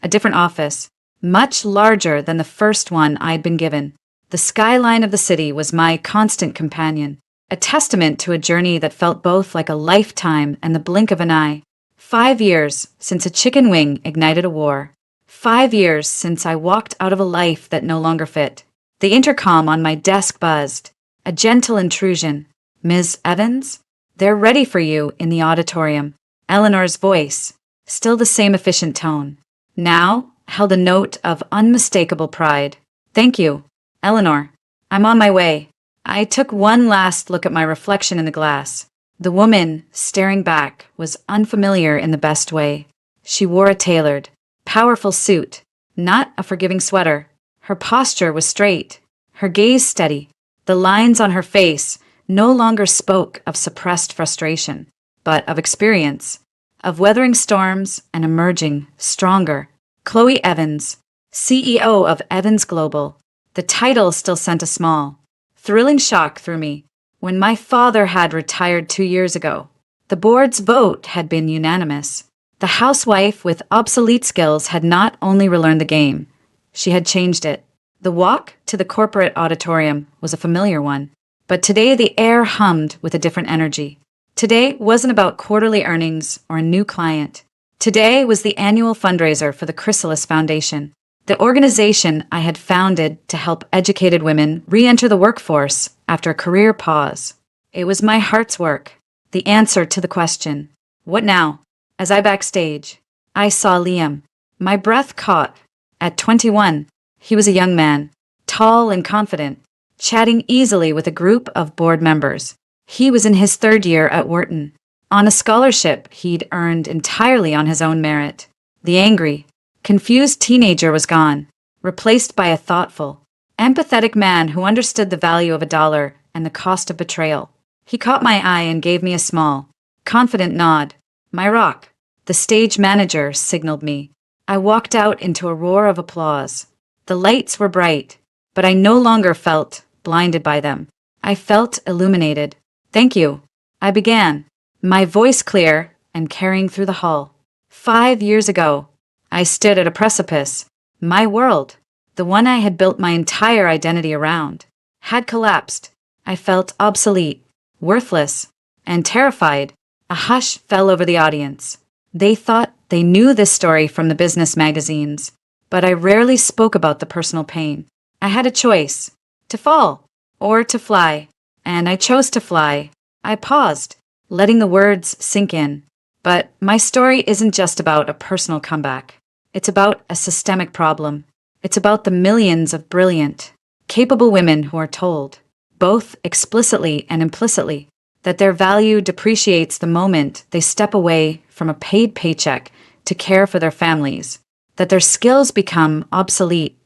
A different office, much larger than the first one I'd been given. The skyline of the city was my constant companion, a testament to a journey that felt both like a lifetime and the blink of an eye. 5 years since a chicken wing ignited a war. 5 years since I walked out of a life that no longer fit. The intercom on my desk buzzed. A gentle intrusion. Ms. Evans? They're ready for you in the auditorium. Eleanor's voice, still the same efficient tone, now held a note of unmistakable pride. Thank you, Eleanor. I'm on my way. I took one last look at my reflection in the glass. The woman, staring back, was unfamiliar in the best way. She wore a tailored, powerful suit, not a forgiving sweater. Her posture was straight, her gaze steady. The lines on her face no longer spoke of suppressed frustration, but of experience, of weathering storms and emerging stronger. Chloe Evans, CEO of Evans Global. The title still sent a small, thrilling shock through me. When my father had retired 2 years ago, the board's vote had been unanimous. The housewife with obsolete skills had not only relearned the game, she had changed it. The walk to the corporate auditorium was a familiar one, but today the air hummed with a different energy. Today wasn't about quarterly earnings or a new client. Today was the annual fundraiser for the Chrysalis Foundation, the organization I had founded to help educated women re-enter the workforce after a career pause. It was my heart's work, the answer to the question, what now? As I backstage, I saw Liam. My breath caught. At 21, he was a young man, tall and confident, chatting easily with a group of board members. He was in his 3rd year at Wharton, on a scholarship he'd earned entirely on his own merit. The angry, confused teenager was gone, replaced by a thoughtful, empathetic man who understood the value of $1 and the cost of betrayal. He caught my eye and gave me a small, confident nod. My rock, the stage manager, signaled me. I walked out into a roar of applause. The lights were bright, but I no longer felt blinded by them. I felt illuminated. Thank you, I began, my voice clear and carrying through the hall. 5 years ago, I stood at a precipice. My world, the one I had built my entire identity around, had collapsed. I felt obsolete, worthless, and terrified. A hush fell over the audience. They thought they knew this story from the business magazines, but I rarely spoke about the personal pain. I had a choice, to fall or to fly, and I chose to fly. I paused, letting the words sink in. But my story isn't just about a personal comeback. It's about a systemic problem. It's about the millions of brilliant, capable women who are told, both explicitly and implicitly, that their value depreciates the moment they step away from a paid paycheck to care for their families, that their skills become obsolete.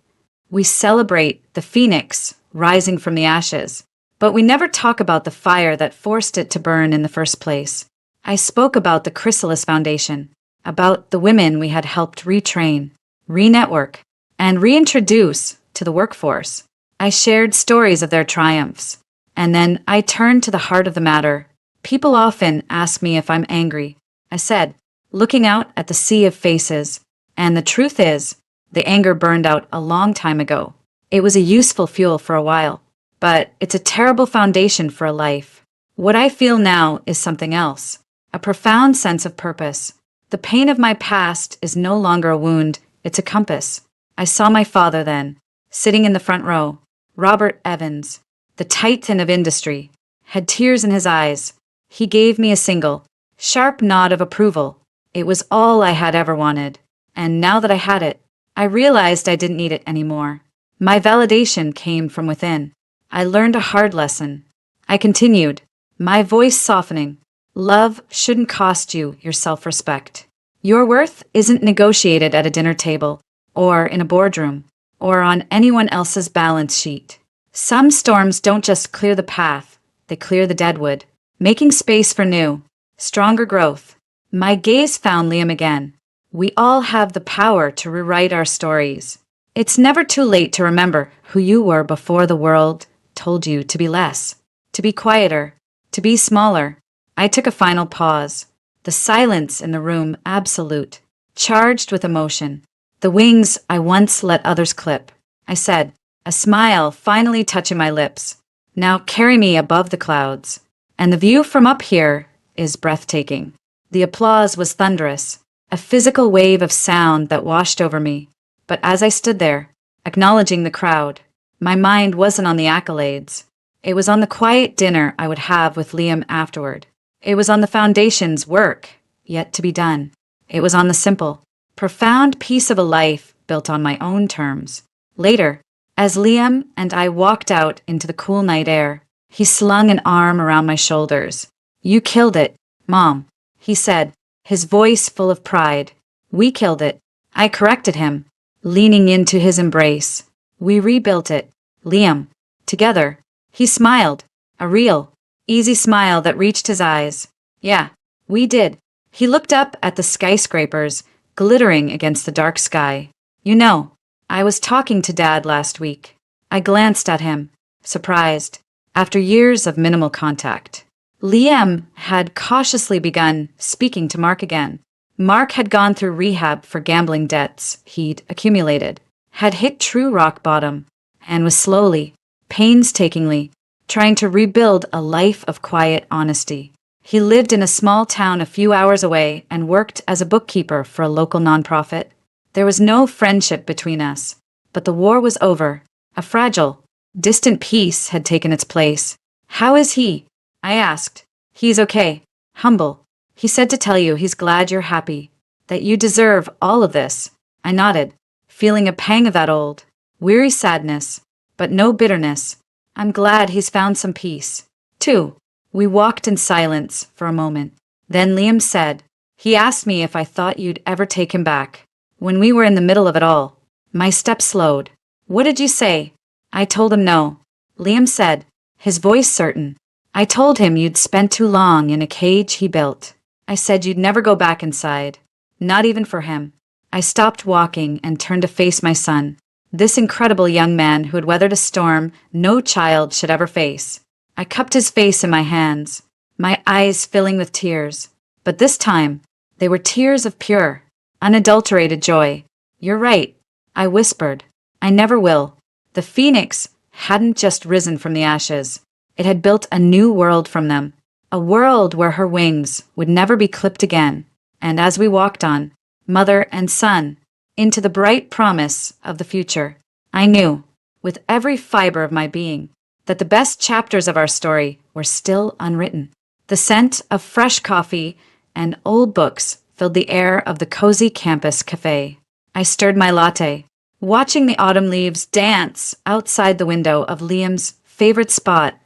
We celebrate the phoenix rising from the ashes, but we never talk about the fire that forced it to burn in the first place. I spoke about the Chrysalis Foundation, about the women we had helped retrain, re-network, and reintroduce to the workforce. I shared stories of their triumphs, and then I turned to the heart of the matter. People often ask me if I'm angry. I said, looking out at the sea of faces, and the truth is, the anger burned out a long time ago. It was a useful fuel for a while, but it's a terrible foundation for a life. What I feel now is something else, a profound sense of purpose. The pain of my past is no longer a wound, it's a compass. I saw my father then, sitting in the front row, Robert Evans, the titan of industry, had tears in his eyes. He gave me a single, sharp nod of approval. It was all I had ever wanted. And now that I had it, I realized I didn't need it anymore. My validation came from within. I learned a hard lesson. I continued, my voice softening. Love shouldn't cost you your self-respect. Your worth isn't negotiated at a dinner table, or in a boardroom, or on anyone else's balance sheet. Some storms don't just clear the path, they clear the deadwood, making space for new, stronger growth. My gaze found Liam again. We all have the power to rewrite our stories. It's never too late to remember who you were before the world told you to be less, to be quieter, to be smaller. I took a final pause. The silence in the room absolute, charged with emotion. The wings I once let others clip. I said, a smile finally touching my lips. Now carry me above the clouds. And the view from up here is breathtaking. The applause was thunderous, a physical wave of sound that washed over me. But as I stood there, acknowledging the crowd, my mind wasn't on the accolades. It was on the quiet dinner I would have with Liam afterward. It was on the foundation's work, yet to be done. It was on the simple, profound piece of a life built on my own terms. Later, as Liam and I walked out into the cool night air, he slung an arm around my shoulders. You killed it, Mom, he said, his voice full of pride. We killed it. I corrected him, leaning into his embrace. We rebuilt it, Liam, together. He smiled, a real, easy smile that reached his eyes. Yeah, we did. He looked up at the skyscrapers, glittering against the dark sky. You know, I was talking to Dad last week. I glanced at him, surprised, after years of minimal contact. Liam had cautiously begun speaking to Mark again. Mark had gone through rehab for gambling debts he'd accumulated, had hit true rock bottom, and was slowly, painstakingly, trying to rebuild a life of quiet honesty. He lived in a small town a few hours away and worked as a bookkeeper for a local nonprofit. There was no friendship between us, but the war was over. A fragile, distant peace had taken its place. How is he? I asked. He's okay. Humble. He said to tell you he's glad you're happy, that you deserve all of this. I nodded, feeling a pang of that old, weary sadness, but no bitterness. I'm glad he's found some peace. Too. We walked in silence for a moment. Then Liam said, he asked me if I thought you'd ever take him back. When we were in the middle of it all, my steps slowed. What did you say? I told him no. Liam said, his voice certain. I told him you'd spent too long in a cage he built. I said you'd never go back inside. Not even for him. I stopped walking and turned to face my son, this incredible young man who had weathered a storm no child should ever face. I cupped his face in my hands, my eyes filling with tears. But this time, they were tears of pure, unadulterated joy. You're right, I whispered. I never will. The phoenix hadn't just risen from the ashes. It had built a new world from them, a world where her wings would never be clipped again. And as we walked on, mother and son, into the bright promise of the future, I knew, with every fiber of my being, that the best chapters of our story were still unwritten. The scent of fresh coffee and old books filled the air of the cozy campus cafe. I stirred my latte, watching the autumn leaves dance outside the window of Liam's favorite spot